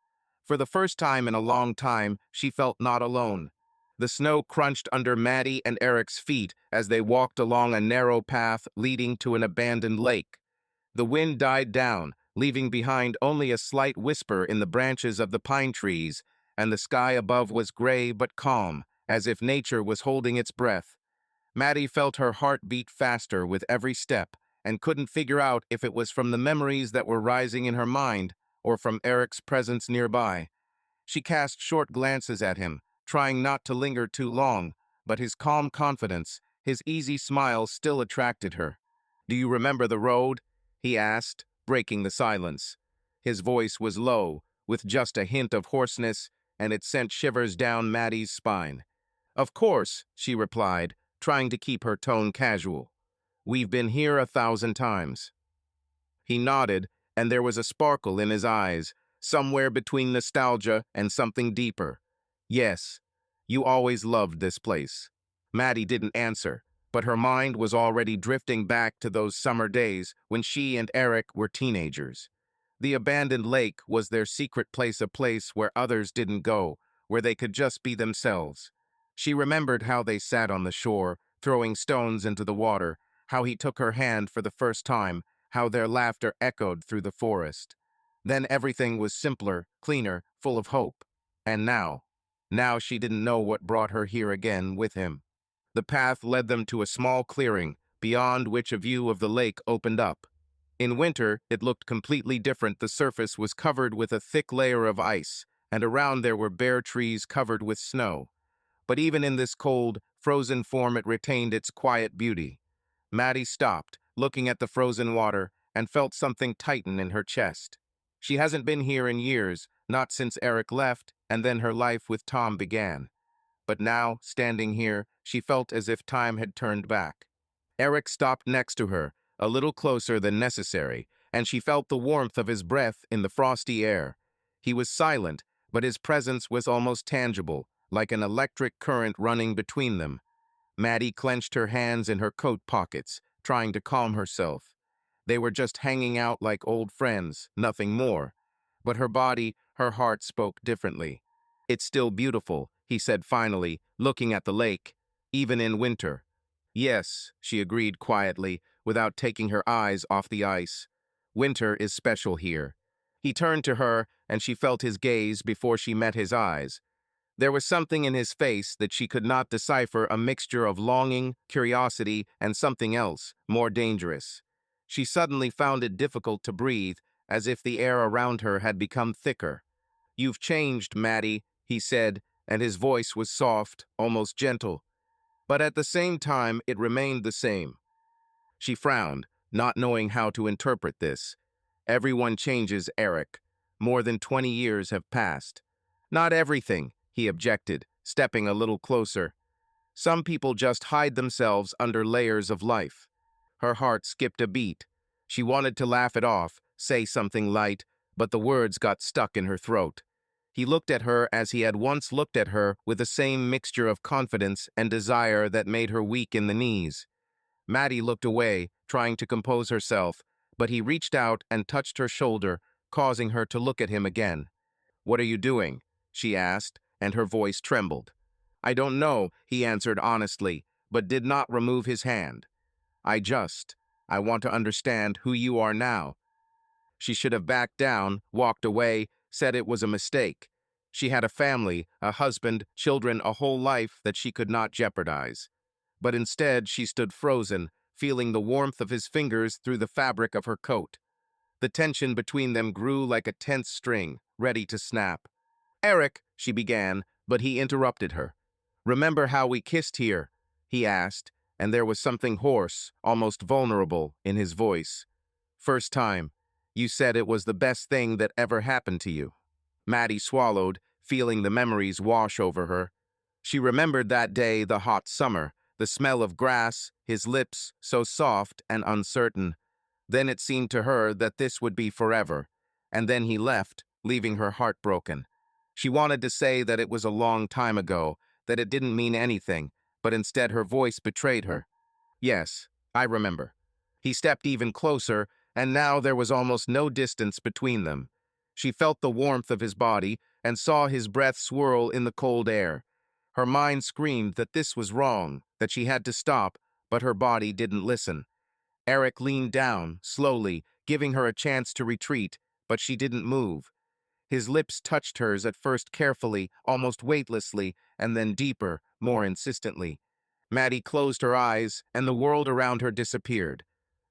For the first time in a long time, she felt not alone. The snow crunched under Maddie and Eric's feet as they walked along a narrow path leading to an abandoned lake. The wind died down, leaving behind only a slight whisper in the branches of the pine trees, and the sky above was gray but calm, as if nature was holding its breath. Maddie felt her heart beat faster with every step, and couldn't figure out if it was from the memories that were rising in her mind or from Eric's presence nearby. She cast short glances at him, trying not to linger too long, but his calm confidence, his easy smile still attracted her. "Do you remember the road?" he asked, breaking the silence. His voice was low, with just a hint of hoarseness, and it sent shivers down Maddie's spine. "Of course," she replied, trying to keep her tone casual. "We've been here 1,000 times." He nodded, and there was a sparkle in his eyes, somewhere between nostalgia and something deeper. "Yes, you always loved this place." Maddie didn't answer, but her mind was already drifting back to those summer days when she and Eric were teenagers. The abandoned lake was their secret place, a place where others didn't go, where they could just be themselves. She remembered how they sat on the shore, throwing stones into the water, how he took her hand for the first time, how their laughter echoed through the forest. Then everything was simpler, cleaner, full of hope. And now she didn't know what brought her here again with him. The path led them to a small clearing, beyond which a view of the lake opened up. In winter, it looked completely different. The surface was covered with a thick layer of ice, and around there were bare trees covered with snow. But even in this cold, frozen form, it retained its quiet beauty. Maddie stopped, looking at the frozen water, and felt something tighten in her chest. She hasn't been here in years, not since Eric left, and then her life with Tom began. But now, standing here, she felt as if time had turned back. Eric stopped next to her, a little closer than necessary, and she felt the warmth of his breath in the frosty air. He was silent, but his presence was almost tangible, like an electric current running between them. Maddie clenched her hands in her coat pockets, trying to calm herself. They were just hanging out like old friends, nothing more. But her body, her heart spoke differently. "It's still beautiful," he said finally, looking at the lake, "even in winter." "Yes," she agreed quietly, without taking her eyes off the ice. "Winter is special here." He turned to her, and she felt his gaze before she met his eyes. There was something in his face that she could not decipher, a mixture of longing, curiosity, and something else, more dangerous. She suddenly found it difficult to breathe, as if the air around her had become thicker. "You've changed, Maddie," he said, and his voice was soft, almost gentle. But at the same time, it remained the same. She frowned, not knowing how to interpret this. "Everyone changes, Eric. More than 20 years have passed." "Not everything," he objected, stepping a little closer. "Some people just hide themselves under layers of life." Her heart skipped a beat. She wanted to laugh it off, say something light, but the words got stuck in her throat. He looked at her as he had once looked at her, with the same mixture of confidence and desire that made her weak in the knees. Maddie looked away, trying to compose herself, but he reached out and touched her shoulder, causing her to look at him again. "What are you doing?" she asked, and her voice trembled. "I don't know," he answered honestly, but did not remove his hand. I want to understand who you are now." She should have backed down, walked away, said it was a mistake. She had a family, a husband, children, a whole life that she could not jeopardize. But instead, she stood frozen, feeling the warmth of his fingers through the fabric of her coat. The tension between them grew like a tense string, ready to snap. "Eric," she began, but he interrupted her. "Remember how we kissed here?" he asked, and there was something hoarse, almost vulnerable, in his voice. "First time. You said it was the best thing that ever happened to you." Maddie swallowed, feeling the memories wash over her. She remembered that day, the hot summer, the smell of grass, his lips so soft and uncertain. Then it seemed to her that this would be forever. And then he left, leaving her heartbroken. She wanted to say that it was a long time ago, that it didn't mean anything, but instead her voice betrayed her. Yes, I remember. He stepped even closer, and now there was almost no distance between them. She felt the warmth of his body and saw his breath swirl in the cold air. Her mind screamed that this was wrong, that she had to stop, but her body didn't listen. Eric leaned down, slowly, giving her a chance to retreat, but she didn't move. His lips touched hers at first carefully, almost weightlessly, and then deeper, more insistently. Maddie closed her eyes, and the world around her disappeared.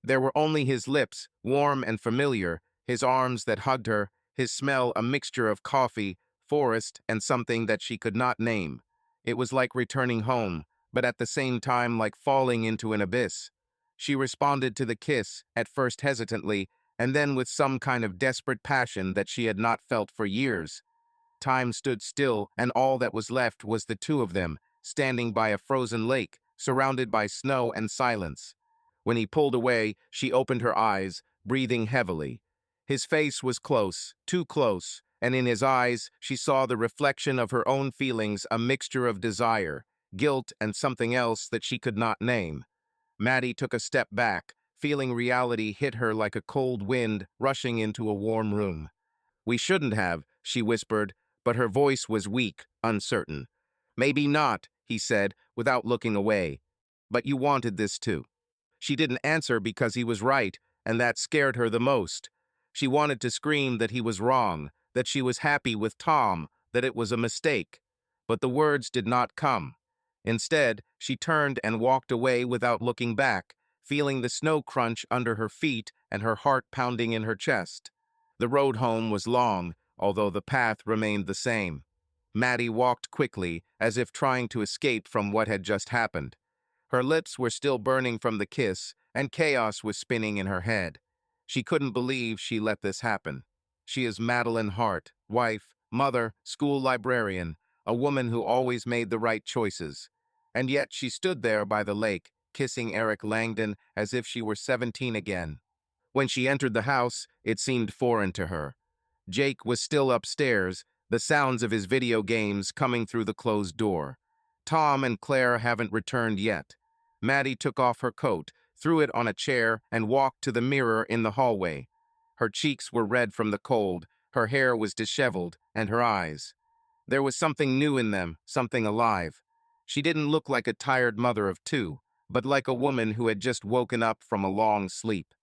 There were only his lips, warm and familiar, his arms that hugged her, his smell a mixture of coffee, forest, and something that she could not name. It was like returning home, but at the same time like falling into an abyss. She responded to the kiss, at first hesitantly, and then with some kind of desperate passion that she had not felt for years. Time stood still, and all that was left was the two of them, standing by a frozen lake, surrounded by snow and silence. When he pulled away, she opened her eyes, breathing heavily. His face was close, too close, and in his eyes she saw the reflection of her own feelings, a mixture of desire, guilt, and something else that she could not name. Maddie took a step back, feeling reality hit her like a cold wind rushing into a warm room. "We shouldn't have," she whispered, but her voice was weak, uncertain. "Maybe not," he said, without looking away. "But you wanted this too." She didn't answer because he was right, and that scared her the most. She wanted to scream that he was wrong, that she was happy with Tom, that it was a mistake. But the words did not come. Instead, she turned and walked away without looking back, feeling the snow crunch under her feet and her heart pounding in her chest. The road home was long, although the path remained the same. Maddie walked quickly, as if trying to escape from what had just happened. Her lips were still burning from the kiss, and chaos was spinning in her head. She couldn't believe she let this happen. She is Madeline Hart, wife, mother, school librarian, a woman who always made the right choices. And yet she stood there by the lake, kissing Eric Langdon as if she were 17 again. When she entered the house, it seemed foreign to her. Jake was still upstairs, the sounds of his video games coming through the closed door. Tom and Claire haven't returned yet. Maddie took off her coat, threw it on a chair, and walked to the mirror in the hallway. Her cheeks were red from the cold, her hair was disheveled, and her eyes. There was something new in them, something alive. She didn't look like a tired mother of two, but like a woman who had just woken up from a long sleep.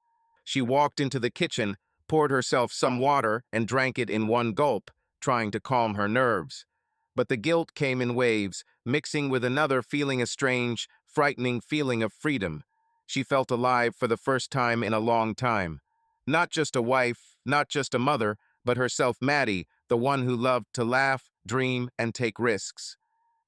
She walked into the kitchen, poured herself some water, and drank it in one gulp, trying to calm her nerves. But the guilt came in waves, mixing with another feeling, a strange, frightening feeling of freedom. She felt alive for the first time in a long time. Not just a wife, not just a mother, but herself, Maddie, the one who loved to laugh, dream, and take risks.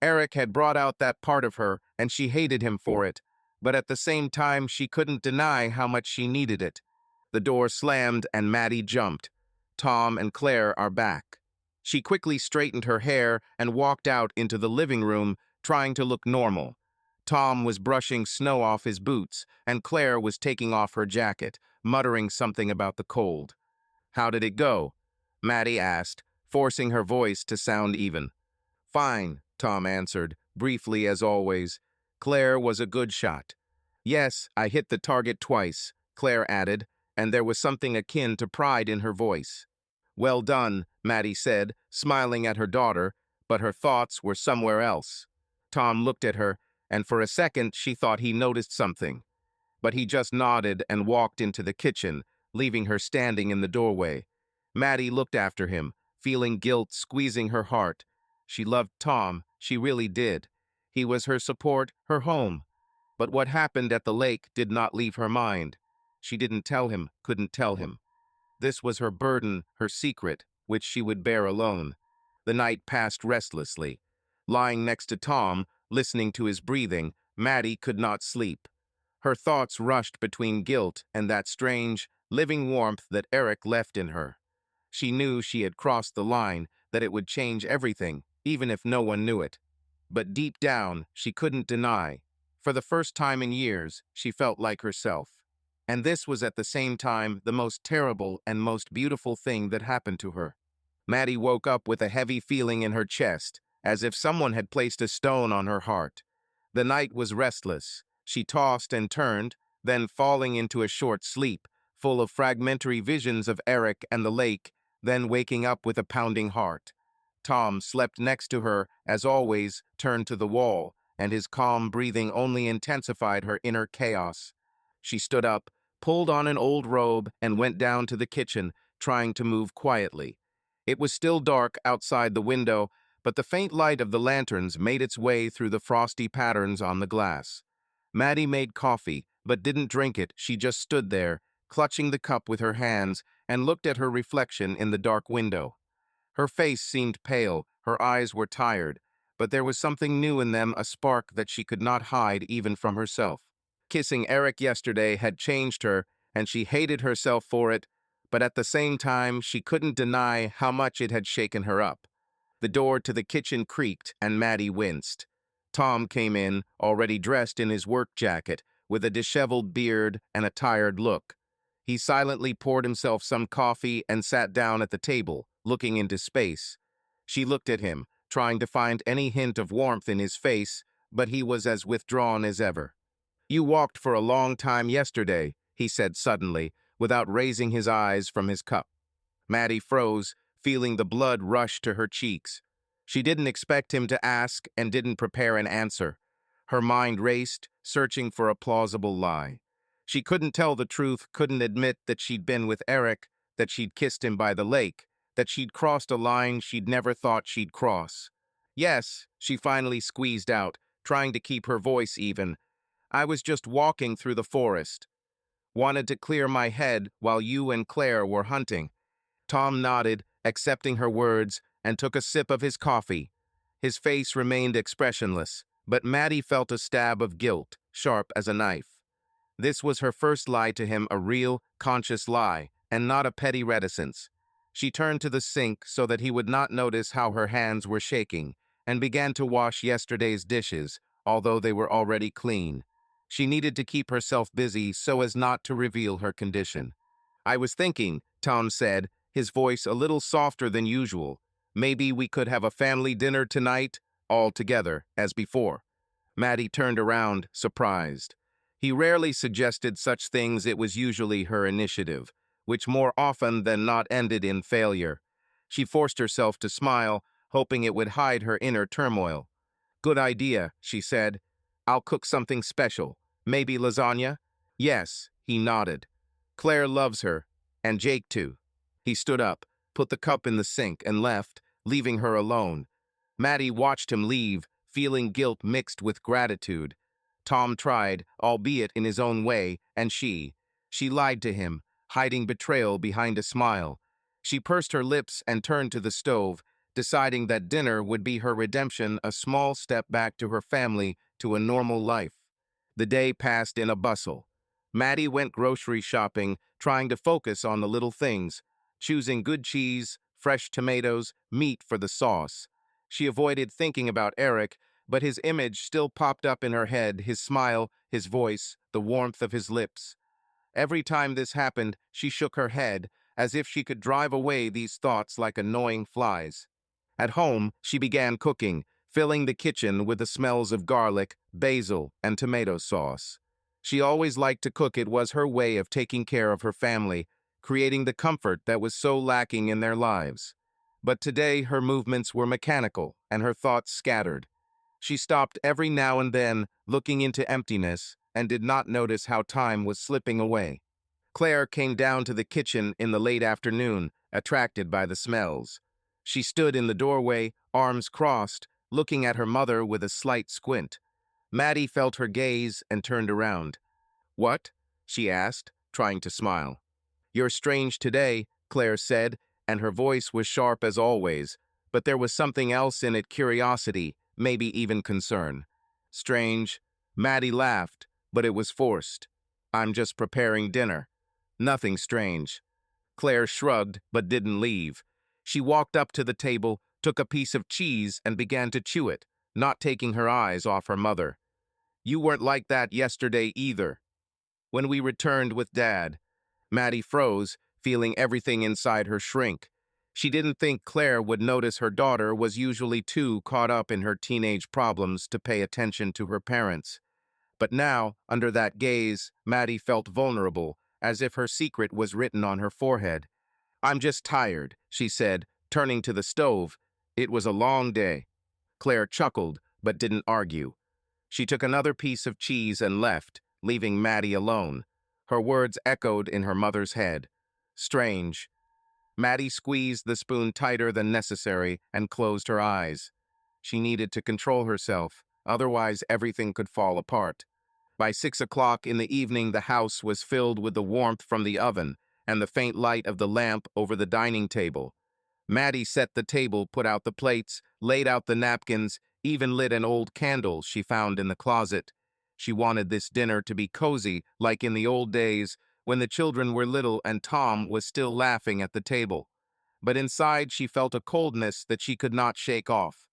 Eric had brought out that part of her, and she hated him for it. But at the same time, she couldn't deny how much she needed it. The door slammed, and Maddie jumped. Tom and Claire are back. She quickly straightened her hair and walked out into the living room, trying to look normal. Tom was brushing snow off his boots, and Claire was taking off her jacket, muttering something about the cold. "How did it go?" Maddie asked, forcing her voice to sound even. "Fine," Tom answered, briefly as always. Claire was a good shot. "Yes, I hit the target twice," Claire added, and there was something akin to pride in her voice. "Well done," Maddie said, smiling at her daughter, but her thoughts were somewhere else. Tom looked at her, and for a second she thought he noticed something. But he just nodded and walked into the kitchen, leaving her standing in the doorway. Maddie looked after him, feeling guilt squeezing her heart. She loved Tom, she really did. He was her support, her home. But what happened at the lake did not leave her mind. She didn't tell him, couldn't tell him. This was her burden, her secret, which she would bear alone. The night passed restlessly. Lying next to Tom, listening to his breathing, Maddie could not sleep. Her thoughts rushed between guilt and that strange, living warmth that Eric left in her. She knew she had crossed the line, that it would change everything, even if no one knew it. But deep down, she couldn't deny. For the first time in years, she felt like herself. And this was at the same time the most terrible and most beautiful thing that happened to her. Maddie woke up with a heavy feeling in her chest, as if someone had placed a stone on her heart. The night was restless. She tossed and turned, then falling into a short sleep, full of fragmentary visions of Eric and the lake, then waking up with a pounding heart. Tom slept next to her, as always, turned to the wall, and his calm breathing only intensified her inner chaos. She stood up, pulled on an old robe, and went down to the kitchen, trying to move quietly. It was still dark outside the window, but the faint light of the lanterns made its way through the frosty patterns on the glass. Maddie made coffee, but didn't drink it. She just stood there, clutching the cup with her hands, and looked at her reflection in the dark window. Her face seemed pale, her eyes were tired, but there was something new in them, a spark that she could not hide even from herself. Kissing Eric yesterday had changed her, and she hated herself for it, but at the same time, she couldn't deny how much it had shaken her up. The door to the kitchen creaked, and Maddie winced. Tom came in, already dressed in his work jacket, with a disheveled beard and a tired look. He silently poured himself some coffee and sat down at the table, looking into space. She looked at him, trying to find any hint of warmth in his face, but he was as withdrawn as ever. "You walked for a long time yesterday," he said suddenly, without raising his eyes from his cup. Maddie froze, feeling the blood rush to her cheeks. She didn't expect him to ask and didn't prepare an answer. Her mind raced, searching for a plausible lie. She couldn't tell the truth, couldn't admit that she'd been with Eric, that she'd kissed him by the lake, that she'd crossed a line she'd never thought she'd cross. "Yes," she finally squeezed out, trying to keep her voice even. "I was just walking through the forest. Wanted to clear my head while you and Claire were hunting." Tom nodded, accepting her words, and took a sip of his coffee. His face remained expressionless, but Maddie felt a stab of guilt, sharp as a knife. This was her first lie to him, a real, conscious lie, and not a petty reticence. She turned to the sink so that he would not notice how her hands were shaking, and began to wash yesterday's dishes, although they were already clean. She needed to keep herself busy so as not to reveal her condition. "I was thinking," Tom said, his voice a little softer than usual, "maybe we could have a family dinner tonight, all together, as before." Maddie turned around, surprised. He rarely suggested such things. It was usually her initiative, which more often than not ended in failure. She forced herself to smile, hoping it would hide her inner turmoil. "Good idea," she said. "I'll cook something special. Maybe lasagna?" "Yes," he nodded. "Claire loves her, and Jake too." He stood up, put the cup in the sink, and left, leaving her alone. Maddie watched him leave, feeling guilt mixed with gratitude. Tom tried, albeit in his own way, and she lied to him, hiding betrayal behind a smile. She pursed her lips and turned to the stove, deciding that dinner would be her redemption, a small step back to her family, to a normal life. The day passed in a bustle. Maddie went grocery shopping, trying to focus on the little things, choosing good cheese, fresh tomatoes, meat for the sauce. She avoided thinking about Eric, but his image still popped up in her head, his smile, his voice, the warmth of his lips. Every time this happened, she shook her head, as if she could drive away these thoughts like annoying flies. At home, she began cooking, filling the kitchen with the smells of garlic, basil, and tomato sauce. She always liked to cook. It was her way of taking care of her family, creating the comfort that was so lacking in their lives. But today her movements were mechanical and her thoughts scattered. She stopped every now and then, looking into emptiness, and did not notice how time was slipping away. Claire came down to the kitchen in the late afternoon, attracted by the smells. She stood in the doorway, arms crossed, looking at her mother with a slight squint. Maddie felt her gaze and turned around. "What?" she asked, trying to smile. "You're strange today," Claire said, and her voice was sharp as always, but there was something else in it, curiosity, maybe even concern. "Strange?" Maddie laughed, but it was forced. "I'm just preparing dinner. Nothing strange." Claire shrugged, but didn't leave. She walked up to the table, took a piece of cheese, and began to chew it, not taking her eyes off her mother. "You weren't like that yesterday either." When we returned with Dad, Maddie froze, feeling everything inside her shrink. She didn't think Claire would notice her daughter was usually too caught up in her teenage problems to pay attention to her parents. But now, under that gaze, Maddie felt vulnerable, as if her secret was written on her forehead. "I'm just tired," she said, turning to the stove. "It was a long day." Claire chuckled, but didn't argue. She took another piece of cheese and left, leaving Maddie alone. Her words echoed in her mother's head. Strange. Maddie squeezed the spoon tighter than necessary and closed her eyes. She needed to control herself, otherwise everything could fall apart. By 6 o'clock in the evening, the house was filled with the warmth from the oven and the faint light of the lamp over the dining table. Maddie set the table, put out the plates, laid out the napkins, even lit an old candle she found in the closet. She wanted this dinner to be cozy, like in the old days, when the children were little and Tom was still laughing at the table. But inside she felt a coldness that she could not shake off.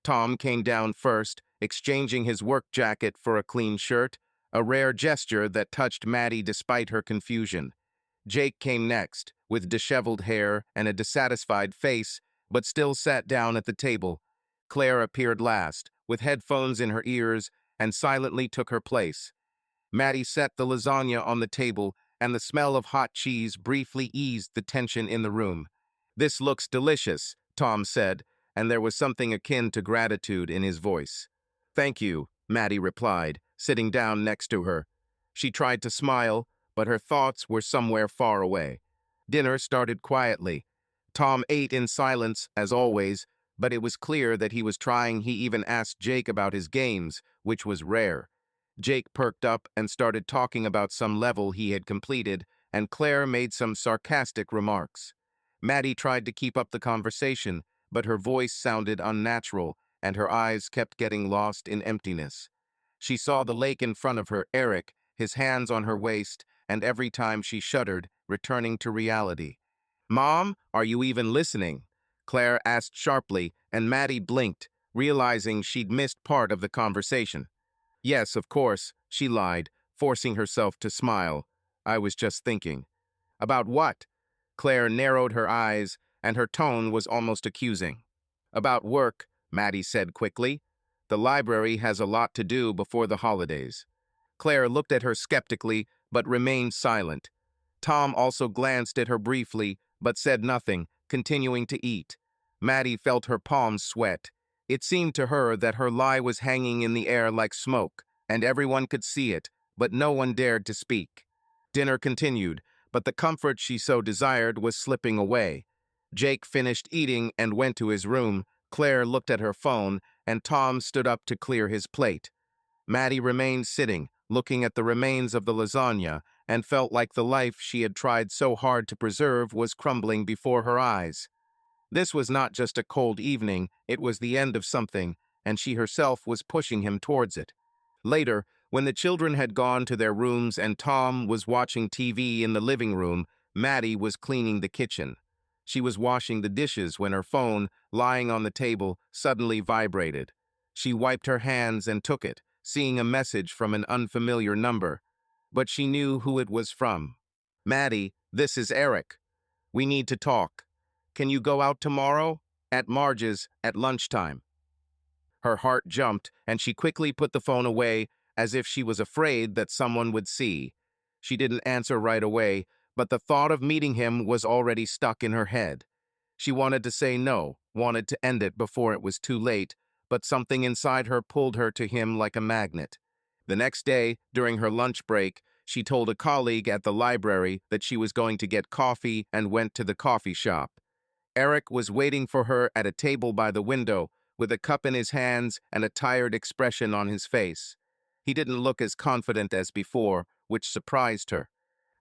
Tom came down first, exchanging his work jacket for a clean shirt, a rare gesture that touched Maddie despite her confusion. Jake came next, with disheveled hair and a dissatisfied face, but still sat down at the table. Claire appeared last, with headphones in her ears, and silently took her place. Maddie set the lasagna on the table, and the smell of hot cheese briefly eased the tension in the room. "This looks delicious," Tom said, and there was something akin to gratitude in his voice. "Thank you," Maddie replied, sitting down next to her. She tried to smile, but her thoughts were somewhere far away. Dinner started quietly. Tom ate in silence, as always, but it was clear that he was trying. He even asked Jake about his games, which was rare. Jake perked up and started talking about some level he had completed, and Claire made some sarcastic remarks. Maddie tried to keep up the conversation, but her voice sounded unnatural, and her eyes kept getting lost in emptiness. She saw the lake in front of her, Eric, his hands on her waist, and every time she shuddered, returning to reality. "Mom, are you even listening?" Claire asked sharply, and Maddie blinked, realizing she'd missed part of the conversation. "Yes, of course," she lied, forcing herself to smile. "I was just thinking." "About what?" Claire narrowed her eyes, and her tone was almost accusing. "About work," Maddie said quickly. "The library has a lot to do before the holidays." Claire looked at her skeptically, but remained silent. Tom also glanced at her briefly, but said nothing, continuing to eat. Maddie felt her palms sweat. It seemed to her that her lie was hanging in the air like smoke, and everyone could see it, but no one dared to speak. Dinner continued, but the comfort she so desired was slipping away. Jake finished eating and went to his room. Claire looked at her phone, and Tom stood up to clear his plate. Maddie remained sitting, looking at the remains of the lasagna, and felt like the life she had tried so hard to preserve was crumbling before her eyes. This was not just a cold evening, it was the end of something, and she herself was pushing him towards it. Later, when the children had gone to their rooms and Tom was watching TV in the living room, Maddie was cleaning the kitchen. She was washing the dishes when her phone, lying on the table, suddenly vibrated. She wiped her hands and took it, seeing a message from an unfamiliar number. But she knew who it was from. "Maddie, this is Eric. We need to talk. Can you go out tomorrow? At Marge's, at lunchtime." Her heart jumped, and she quickly put the phone away, as if she was afraid that someone would see. She didn't answer right away, but the thought of meeting him was already stuck in her head. She wanted to say no, wanted to end it before it was too late, but something inside her pulled her to him like a magnet. The next day, during her lunch break, she told a colleague at the library that she was going to get coffee and went to the coffee shop. Eric was waiting for her at a table by the window, with a cup in his hands and a tired expression on his face. He didn't look as confident as before, which surprised her.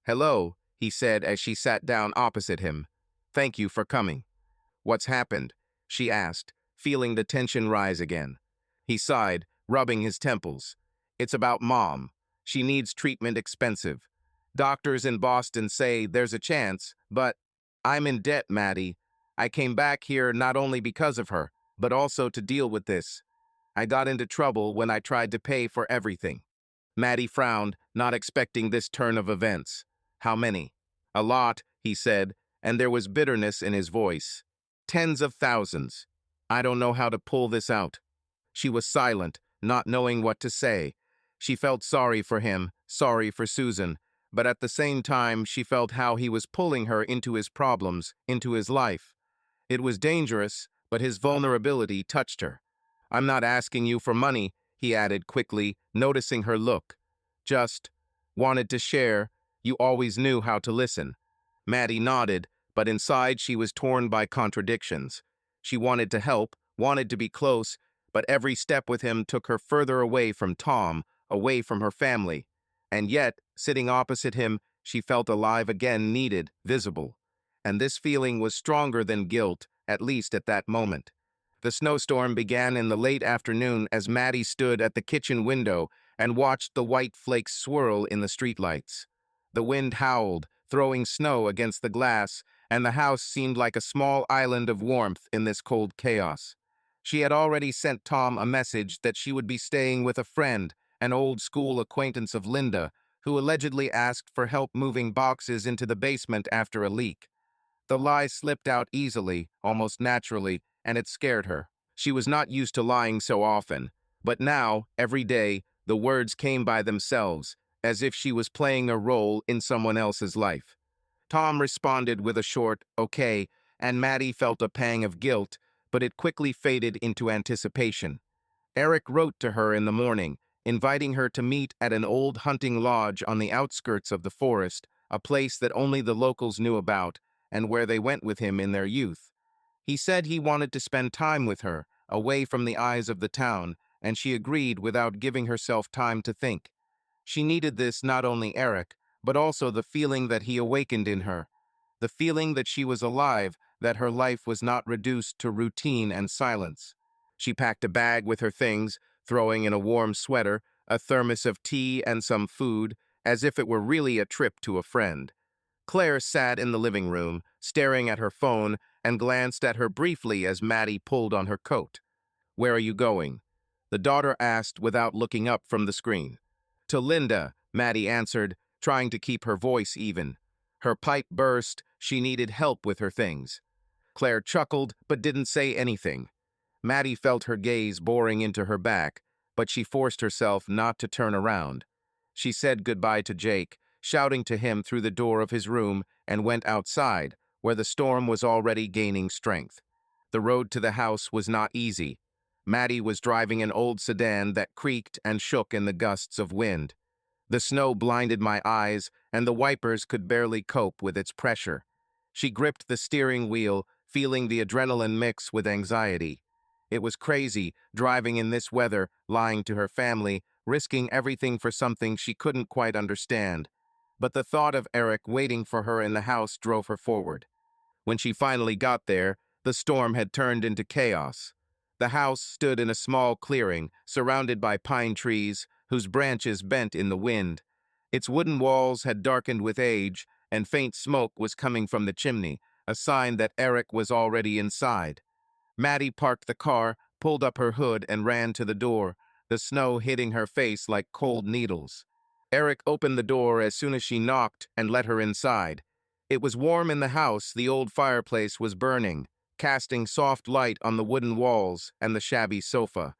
"Hello," he said as she sat down opposite him. "Thank you for coming." "What's happened?" she asked, feeling the tension rise again. He sighed, rubbing his temples. "It's about Mom. She needs treatment expensive. Doctors in Boston say there's a chance, but I'm in debt, Maddie. I came back here not only because of her, but also to deal with this. I got into trouble when I tried to pay for everything. Maddie frowned, not expecting this turn of events. How many? A lot, he said, and there was bitterness in his voice. Tens of thousands. I don't know how to pull this out. She was silent, not knowing what to say. She felt sorry for him, sorry for Susan, but at the same time she felt how he was pulling her into his problems, into his life. It was dangerous, but his vulnerability touched her. I'm not asking you for money, he added quickly, noticing her look. Just wanted to share. You always knew how to listen. Maddie nodded, but inside she was torn by contradictions. She wanted to help, wanted to be close, but every step with him took her further away from Tom, away from her family. And yet, sitting opposite him, she felt alive again, needed, visible. And this feeling was stronger than guilt, at least at that moment. The snowstorm began in the late afternoon as Maddie stood at the kitchen window and watched the white flakes swirl in the streetlights. The wind howled, throwing snow against the glass, and the house seemed like a small island of warmth in this cold chaos. She had already sent Tom a message that she would be staying with a friend, an old school acquaintance of Linda, who allegedly asked for help moving boxes into the basement after a leak. The lie slipped out easily, almost naturally, and it scared her. She was not used to lying so often, but now, every day, the words came by themselves, as if she was playing a role in someone else's life. Tom responded with a short, okay, and Maddie felt a pang of guilt, but it quickly faded into anticipation. Eric wrote to her in the morning, inviting her to meet at an old hunting lodge on the outskirts of the forest, a place that only the locals knew about, and where they went with him in their youth. He said he wanted to spend time with her, away from the eyes of the town, and she agreed without giving herself time to think. She needed this, not only Eric, but also the feeling that he awakened in her. The feeling that she was alive, that her life was not reduced to routine and silence. She packed a bag with her things, throwing in a warm sweater, a thermos of tea and some food, as if it were really a trip to a friend. Claire sat in the living room, staring at her phone, and glanced at her briefly as Maddie pulled on her coat. "Where are you going?" the daughter asked without looking up from the screen. "To Linda," Maddie answered, trying to keep her voice even. Her pipe burst, she needed help with her things. Claire chuckled, but didn't say anything. Maddie felt her gaze boring into her back, but she forced herself not to turn around. She said goodbye to Jake, shouting to him through the door of his room, and went outside, where the storm was already gaining strength. The road to the house was not easy. Maddie was driving an old sedan that creaked and shook in the gusts of wind. The snow blinded my eyes, and the wipers could barely cope with its pressure. She gripped the steering wheel, feeling the adrenaline mix with anxiety. It was crazy, driving in this weather, lying to her family, risking everything for something she couldn't quite understand. But the thought of Eric waiting for her in the house drove her forward. When she finally got there, the storm had turned into chaos. The house stood in a small clearing, surrounded by pine trees, whose branches bent in the wind. Its wooden walls had darkened with age, and faint smoke was coming from the chimney, a sign that Eric was already inside. Maddie parked the car, pulled up her hood, and ran to the door, the snow hitting her face like cold needles. Eric opened the door as soon as she knocked and let her inside. It was warm in the house, the old fireplace was burning, casting soft light on the wooden walls and the shabby sofa.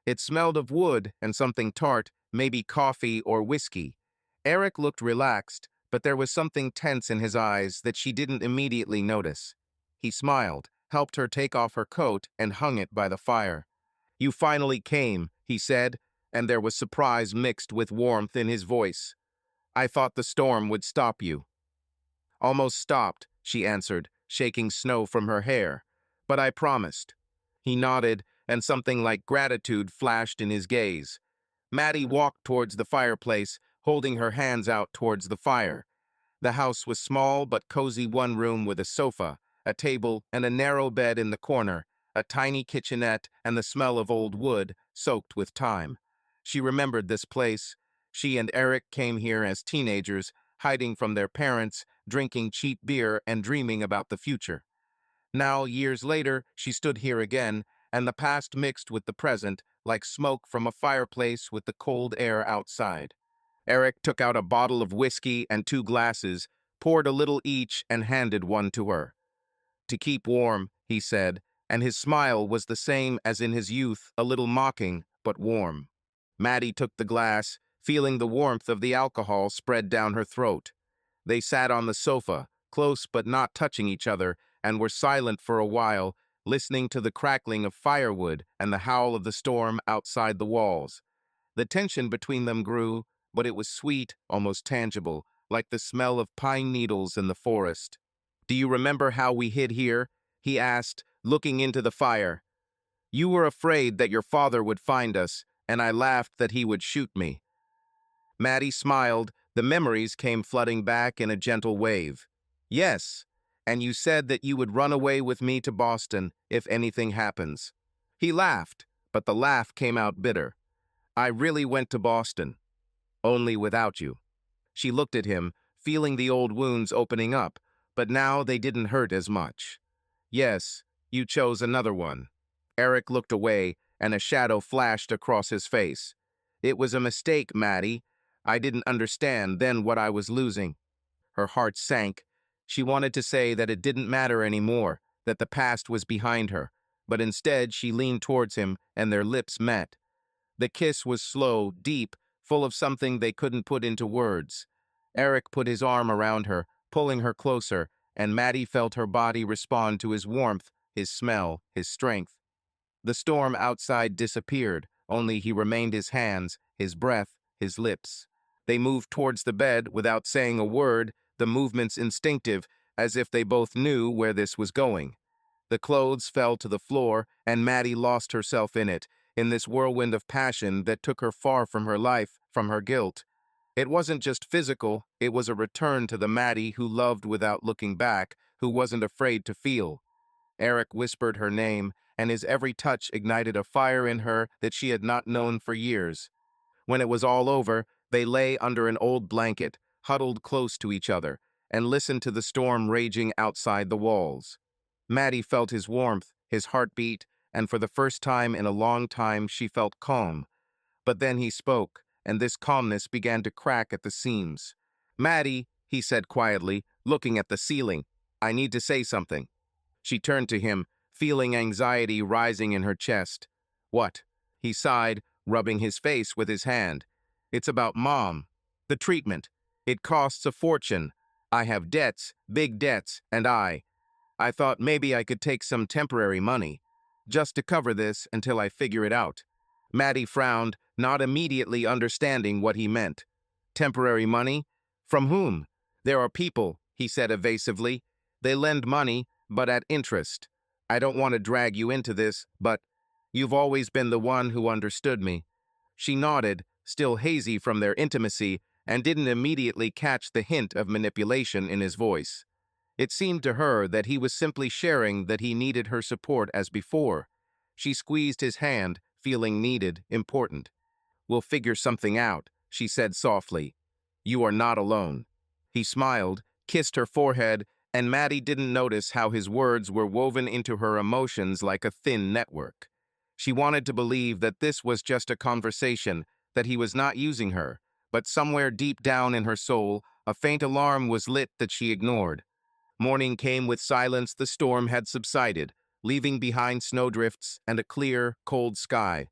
It smelled of wood and something tart, maybe coffee or whiskey. Eric looked relaxed, but there was something tense in his eyes that she didn't immediately notice. He smiled, helped her take off her coat, and hung it by the fire. "You finally came," he said, and there was surprise mixed with warmth in his voice. "I thought the storm would stop you." "Almost stopped," she answered, shaking snow from her hair. "But I promised." He nodded, and something like gratitude flashed in his gaze. Maddie walked towards the fireplace, holding her hands out towards the fire. The house was small but cozy, one room with a sofa, a table, and a narrow bed in the corner, a tiny kitchenette, and the smell of old wood, soaked with time. She remembered this place. She and Eric came here as teenagers, hiding from their parents, drinking cheap beer and dreaming about the future. Now, years later, she stood here again, and the past mixed with the present, like smoke from a fireplace with the cold air outside. Eric took out a bottle of whiskey and two glasses, poured a little each, and handed one to her. "To keep warm," he said, and his smile was the same as in his youth, a little mocking, but warm. Maddie took the glass, feeling the warmth of the alcohol spread down her throat. They sat on the sofa, close but not touching each other, and were silent for a while, listening to the crackling of firewood and the howl of the storm outside the walls. The tension between them grew, but it was sweet, almost tangible, like the smell of pine needles in the forest. "Do you remember how we hid here?" he asked, looking into the fire. "You were afraid that your father would find us, and I laughed that he would shoot me." Maddie smiled. The memories came flooding back in a gentle wave. "Yes, and you said that you would run away with me to Boston if anything happens." He laughed, but the laugh came out bitter. "I really went to Boston, only without you." She looked at him, feeling the old wounds opening up, but now they didn't hurt as much. "Yes, you chose another one." Eric looked away, and a shadow flashed across his face. "It was a mistake, Maddie. I didn't understand then what I was losing." Her heart sank. She wanted to say that it didn't matter anymore, that the past was behind her, but instead she leaned towards him, and their lips met. The kiss was slow, deep, full of something they couldn't put into words. Eric put his arm around her, pulling her closer, and Maddie felt her body respond to his warmth, his smell, his strength. The storm outside disappeared, only he remained his hands, his breath, his lips. They moved towards the bed without saying a word, the movements instinctive, as if they both knew where this was going. The clothes fell to the floor, and Maddie lost herself in this whirlwind of passion that took her far from her life, from her guilt. It wasn't just physical, it was a return to the Maddie who loved without looking back, who wasn't afraid to feel. Eric whispered her name, and his every touch ignited a fire in her that she had not known for years. When it was all over, they lay under an old blanket, huddled close to each other, and listened to the storm raging outside the walls. Maddie felt his warmth, his heartbeat, and for the first time in a long time she felt calm. But then he spoke, and this calmness began to crack at the seams. "Maddie," he said quietly, looking at the ceiling, "I need to say something." She turned to him, feeling anxiety rising in her chest. "What?" He sighed, rubbing his face with his hand. "It's about Mom. The treatment. It costs a fortune. I have debts, big debts, and I thought maybe I could take some temporary money, just to cover this until I figure it out." Maddie frowned, not immediately understanding what he meant. "Temporary money? From whom?" "There are people," he said evasively. "They lend money, but at interest. I don't want to drag you into this, but you've always been the one who understood me." She nodded, still hazy from their intimacy, and didn't immediately catch the hint of manipulation in his voice. It seemed to her that he was simply sharing that he needed her support as before. She squeezed his hand, feeling needed, important. "We'll figure something out," she said softly. "You are not alone." He smiled, kissed her forehead, and Maddie didn't notice how his words were woven into her emotions like a thin network. She wanted to believe that this was just a conversation, that he was not using her, but somewhere deep down in her soul, a faint alarm was lit that she ignored. Morning came with silence. The storm had subsided, leaving behind snowdrifts and a clear, cold sky.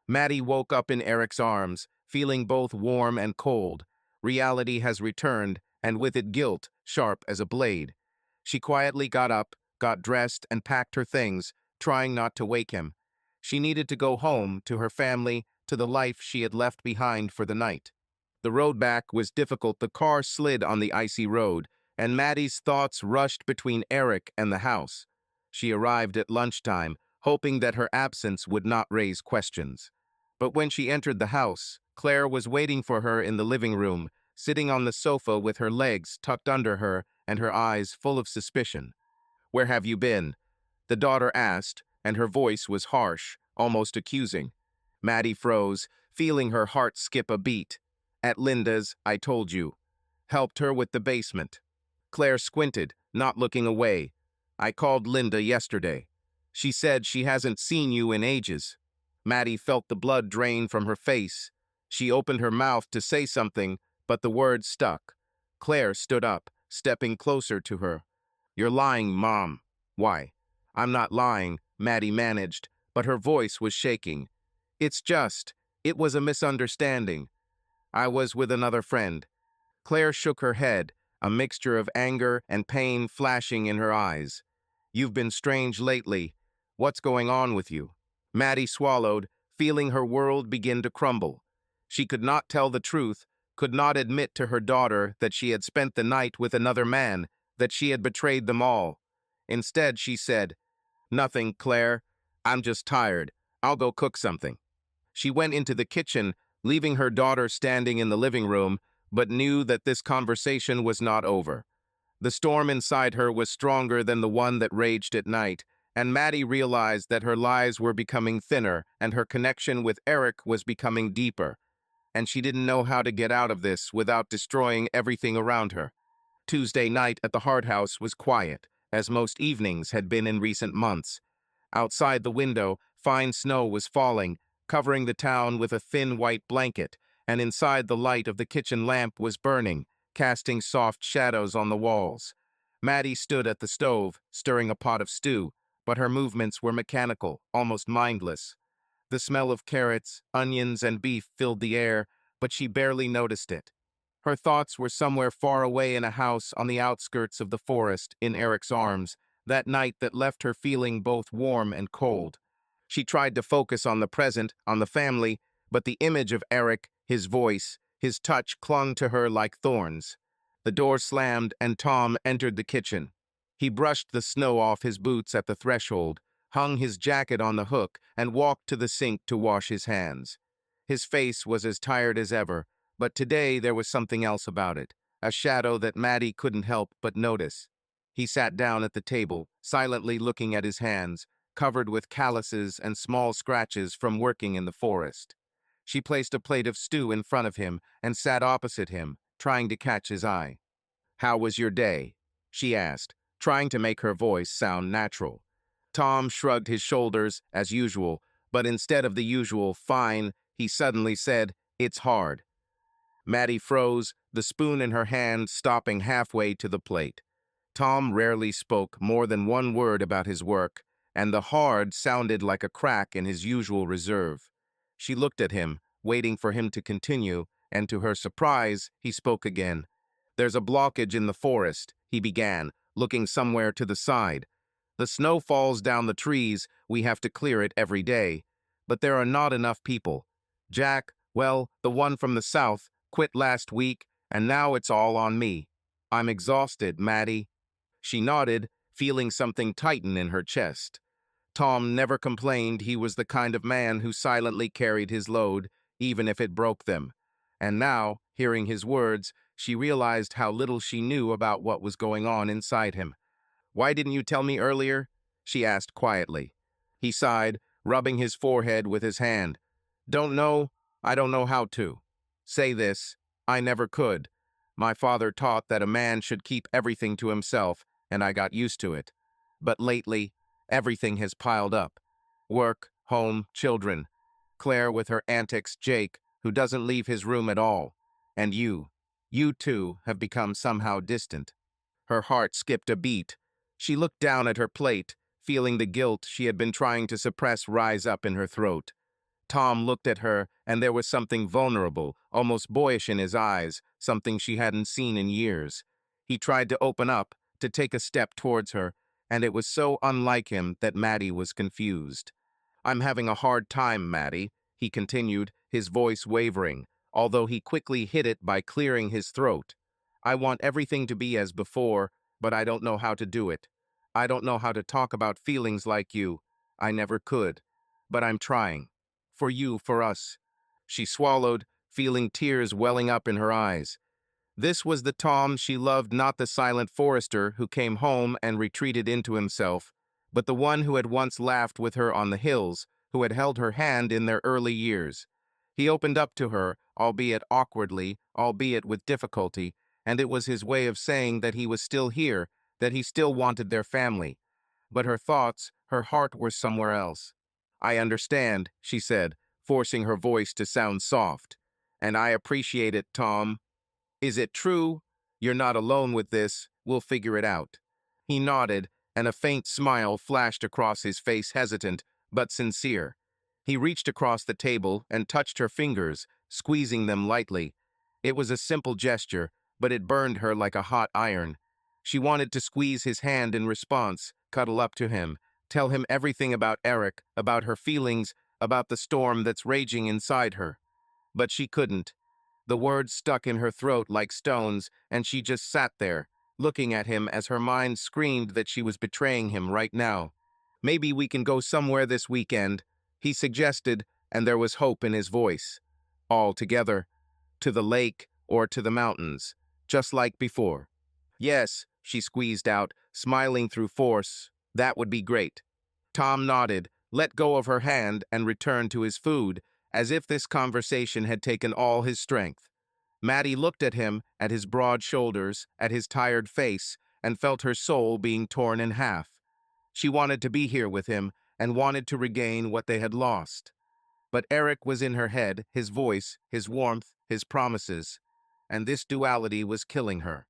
Maddie woke up in Eric's arms, feeling both warm and cold. Reality has returned, and with it guilt, sharp as a blade. She quietly got up, got dressed, and packed her things, trying not to wake him. She needed to go home, to her family, to the life she had left behind for the night. The road back was difficult. The car slid on the icy road, and Maddie's thoughts rushed between Eric and the house. She arrived at lunchtime, hoping that her absence would not raise questions. But when she entered the house, Claire was waiting for her in the living room, sitting on the sofa with her legs tucked under her and her eyes full of suspicion. "Where have you been?" the daughter asked, and her voice was harsh, almost accusing. Maddie froze, feeling her heart skip a beat. "At Linda's, I told you. Helped her with the basement." Claire squinted, not looking away. I called Linda yesterday. She said she hasn't seen you in ages. Maddie felt the blood drain from her face. She opened her mouth to say something, but the words stuck. Claire stood up, stepping closer to her. You're lying, Mom. Why? I'm not lying, Maddie managed, but her voice was shaking. It was a misunderstanding. I was with another friend. Claire shook her head, a mixture of anger and pain flashing in her eyes. You've been strange lately. What's going on with you? Maddie swallowed, feeling her world begin to crumble. She could not tell the truth, could not admit to her daughter that she had spent the night with another man, that she had betrayed them all. Instead, she said, Nothing, Claire. I'm just tired. I'll go cook something. She went into the kitchen, leaving her daughter standing in the living room, but knew that this conversation was not over. The storm inside her was stronger than the one that raged at night, and Maddie realized that her lies were becoming thinner and her connection with Eric was becoming deeper, and she didn't know how to get out of this without destroying everything around her. Tuesday night at the Hart House was quiet, as most evenings had been in recent months. Outside the window, fine snow was falling, covering the town with a thin white blanket, and inside the light of the kitchen lamp was burning, casting soft shadows on the walls. Maddie stood at the stove, stirring a pot of stew, but her movements were mechanical, almost mindless. The smell of carrots, onions, and beef filled the air, but she barely noticed it. Her thoughts were somewhere far away in a house on the outskirts of the forest, in Eric's arms, that night that left her feeling both warm and cold. She tried to focus on the present, on the family, but the image of Eric, his voice, his touch clung to her like thorns. The door slammed and Tom entered the kitchen. He brushed the snow off his boots at the threshold, hung his jacket on the hook, and walked to the sink to wash his hands. His face was as tired as ever, but today there was something else about it, a shadow that Maddie couldn't help but notice. He sat down at the table, silently looking at his hands, covered with calluses and small scratches from working in the forest. She placed a plate of stew in front of him and sat opposite him, trying to catch his eye. "How was your day?" she asked, trying to make her voice sound natural. Tom shrugged his shoulders, as usual, but instead of the usual fine, he suddenly said, "It's hard." Maddie froze, the spoon in her hand stopping halfway to the plate. Tom rarely spoke more than one word about his work, and the hard sounded like a crack in his usual reserve. She looked at him, waiting for him to continue, and to her surprise, he spoke again. "There's a blockage in the forest," he began, looking somewhere to the side. "The snow falls down the trees, we have to clear it every day. But there are not enough people. Jack, well, the one from the south, quit last week, and now it's all on me. I'm exhausted, Maddie." She nodded, feeling something tighten in her chest. Tom never complained. He was the kind of man who silently carried his load, even if it broke them. And now, hearing his words, she realized how little she knew about what was going on inside him. "Why didn't you tell me earlier?" she asked quietly. He sighed, rubbing his forehead with his hand. "Don't know. I don't know how to. Say this. I never could. My father taught that a man should keep everything to himself, and I got used to it. But lately, everything has piled up. Work, home, children. Claire with her antics, Jake, who doesn't leave his room at all. And you. You, too, have become somehow distant." Her heart skipped a beat. She looked down at her plate, feeling the guilt she had been trying to suppress rise up in her throat. Tom looked at her, and there was something vulnerable, almost boyish in his eyes, something she hadn't seen in years. He tried to open up, to take a step towards her, and it was so unlike him that Maddie was confused. "I'm having a hard time, Maddie," he continued, his voice wavering, although he quickly hid it by clearing his throat. "I want everything to be as before, but I don't know how to do it. I don't know how to talk about feelings like you. I never could. But I'm trying. For you, for us." She swallowed, feeling tears welling up in her eyes. This was the Tom she loved, not the silent forester who came home and retreated into himself, but the one who had once laughed with her on the hills, who had held her hand in their early years. He opened up to her, albeit awkwardly, albeit with difficulty, and it was his way of saying that he was still here, that he still wanted their family. but her thoughts, her heart were somewhere else. "I understand," she said, forcing her voice to sound soft. "And I appreciate it, Tom. Is it true? You're not alone with this. We'll figure it out." He nodded, and a faint smile flashed across his face, hesitant, but sincere. He reached across the table and touched her fingers, squeezing them lightly. It was a simple gesture, but it burned her like a hot iron. She wanted to squeeze his hand in response, cuddle up to him, tell him everything about Eric, about her feelings, about the storm that's raging inside her. But she couldn't. The words stuck in her throat like stones, and she just sat there, looking at him as her mind screamed that she was betraying him right now. "Maybe we can go somewhere this weekend," he suggested, and there was hope in his voice. "All together. To the lake or to the mountains, just like before." "Yes," she squeezed out, smiling through force. "That would be great." Tom nodded, let go of her hand, and returned to his food, as if this conversation had taken all his strength. Maddie looked at him, at his broad shoulders, at his tired face, and felt her soul being torn in half. She wanted to be here with him, and wanted to regain what they had lost. But Eric was in her head, his voice, his warmth, his promises, and this duality was killing her.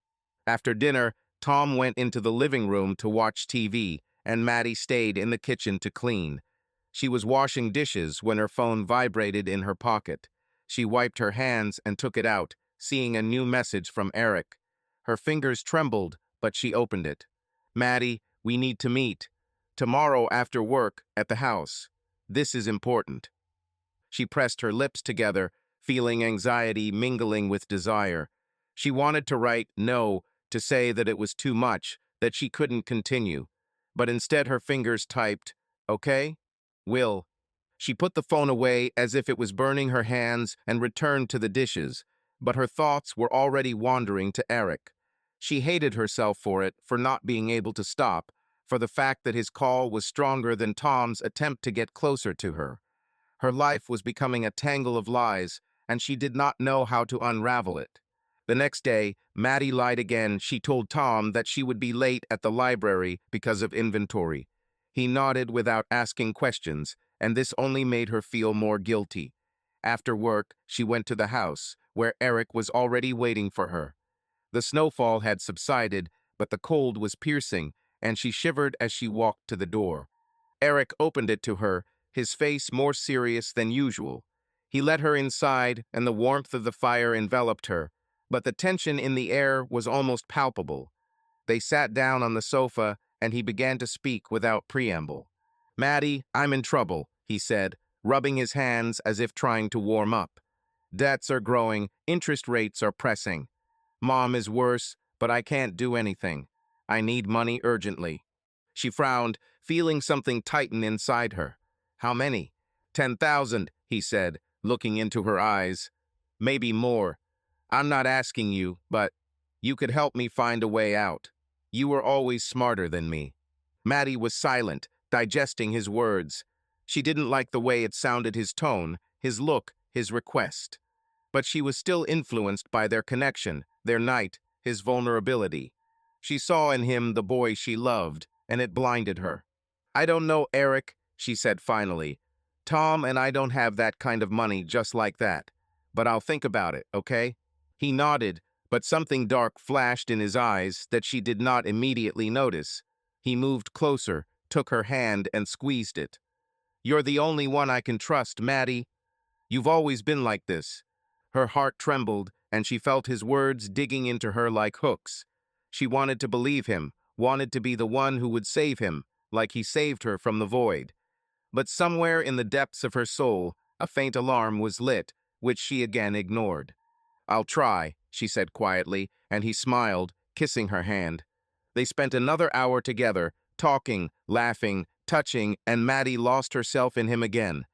After dinner, Tom went into the living room to watch TV, and Maddie stayed in the kitchen to clean. She was washing dishes when her phone vibrated in her pocket. She wiped her hands and took it out, seeing a new message from Eric. Her fingers trembled, but she opened it. "Maddie, we need to meet. Tomorrow after work, at the house. This is important." She pressed her lips together, feeling anxiety mingling with desire. She wanted to write no, to say that it was too much, that she couldn't continue. But instead her fingers typed, "Okay? Will." She put the phone away as if it was burning her hands and returned to the dishes, but her thoughts were already wandering to Eric. She hated herself for it, for not being able to stop, for the fact that his call was stronger than Tom's attempt to get closer to her. Her life was becoming a tangle of lies, and she did not know how to unravel it. The next day, Maddie lied again. She told Tom that she would be late at the library because of inventory. He nodded without asking questions, and this only made her feel more guilty. After work, she went to the house, where Eric was already waiting for her. The snowfall had subsided, but the cold was piercing, and she shivered as she walked to the door. Eric opened it to her, his face more serious than usual. He let her inside, and the warmth of the fire enveloped her, but the tension in the air was almost palpable. They sat down on the sofa, and he began to speak without preamble. "Maddie, I'm in trouble," he said, rubbing his hands as if trying to warm up. "Debts are growing, interest rates are pressing. Mom is worse, but I can't do anything. I need money urgently." She frowned, feeling something tighten inside her. "How many?" 10,000, he said, looking into her eyes. "Maybe more. I'm not asking you, but you could help me find a way out. You were always smarter than me." Maddie was silent, digesting his words. She didn't like the way it sounded, his tone, his look, his request. But she was still influenced by their connection, their night, his vulnerability. She saw in him the boy she loved, and it blinded her. "I don't know, Eric," she said finally. "Tom and I don't have that kind of money just like that. But I'll think about it, okay?" He nodded, but something dark flashed in his eyes that she did not immediately notice. He moved closer, took her hand, and squeezed it. "You're the only one I can trust, Maddie. You've always been like this." Her heart trembled, and she felt his words digging into her like hooks. She wanted to believe him, wanted to be the one who would save him, like he saved her from the void. But somewhere in the depths of her soul, a faint alarm was lit, which she again ignored. "I'll try," she said quietly, and he smiled, kissing her hand. They spent another hour together, talking, laughing, touching, and Maddie lost herself in him again.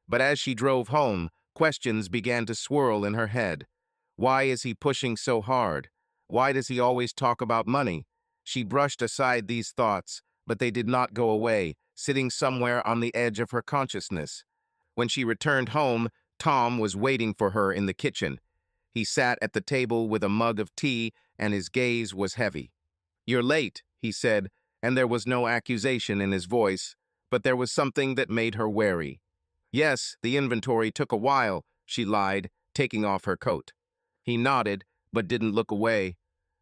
But as she drove home, questions began to swirl in her head. Why is he pushing so hard? Why does he always talk about money? She brushed aside these thoughts, but they did not go away, sitting somewhere on the edge of her consciousness. When she returned home, Tom was waiting for her in the kitchen. He sat at the table with a mug of tea, and his gaze was heavy. "You're late," he said, and there was no accusation in his voice, but there was something that made her wary. Yes, the inventory took a while, she lied, taking off her coat. He nodded, but didn't look away.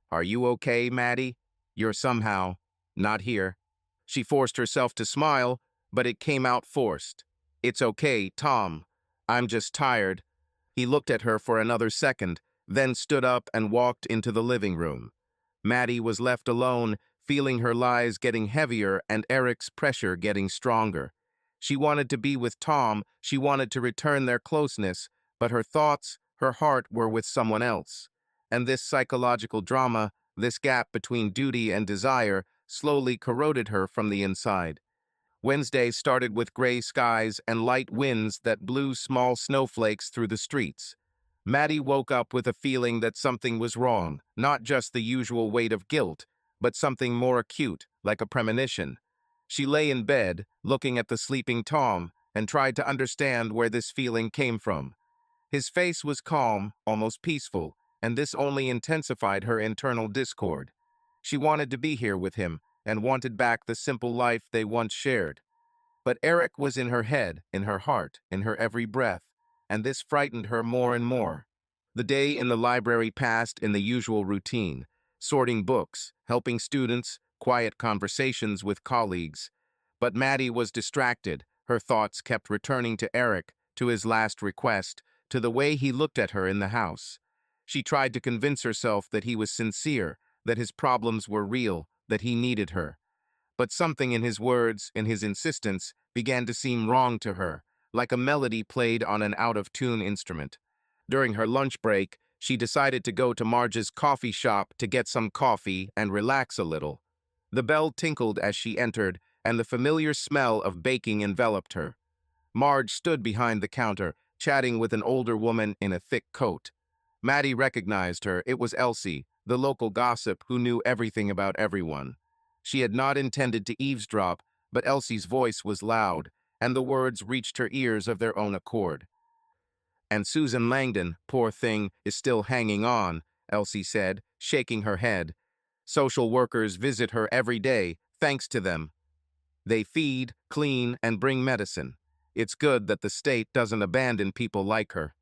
Are you okay, Maddie? You're somehow not here. She forced herself to smile, but it came out forced. It's okay, Tom. I'm just tired. He looked at her for another second, then stood up and walked into the living room. Maddie was left alone, feeling her lies getting heavier and Eric's pressure getting stronger. She wanted to be with Tom, she wanted to return their closeness, but her thoughts, her heart were with someone else. And this psychological drama, this gap between duty and desire, slowly corroded her from the inside. Wednesday started with gray skies and light winds that blew small snowflakes through the streets. Maddie woke up with a feeling that something was wrong, not just the usual weight of guilt, but something more acute, like a premonition. She lay in bed, looking at the sleeping Tom, and tried to understand where this feeling came from. His face was calm, almost peaceful, and this only intensified her internal discord. She wanted to be here with him, and wanted back the simple life they once shared. But Eric was in her head, in her heart, in her every breath, and this frightened her more and more. The day in the library passed in the usual routine, sorting books, helping students, quiet conversations with colleagues. But Maddie was distracted. Her thoughts kept returning to Eric, to his last request, to the way he looked at her in the house. She tried to convince herself that he was sincere, that his problems were real, that he needed her. But something in his words, in his insistence, began to seem wrong to her, like a melody played on an out-of-tune instrument. During her lunch break, she decided to go to Marge's coffee shop to get some coffee and relax a little. The bell tinkled as she entered, and the familiar smell of baking enveloped her. Marge stood behind the counter, chatting with an older woman in a thick coat. Maddie recognized her. It was Elsie, the local gossip who knew everything about everyone. She had not intended to eavesdrop, but Elsie's voice was loud, and the words reached her ears of their own accord. And Susan Langdon, poor thing, is still hanging on, Elsie said, shaking her head. Social workers visit her every day, thanks to them. They feed, clean, and bring medicine. It's good that the state doesn't abandon people like her.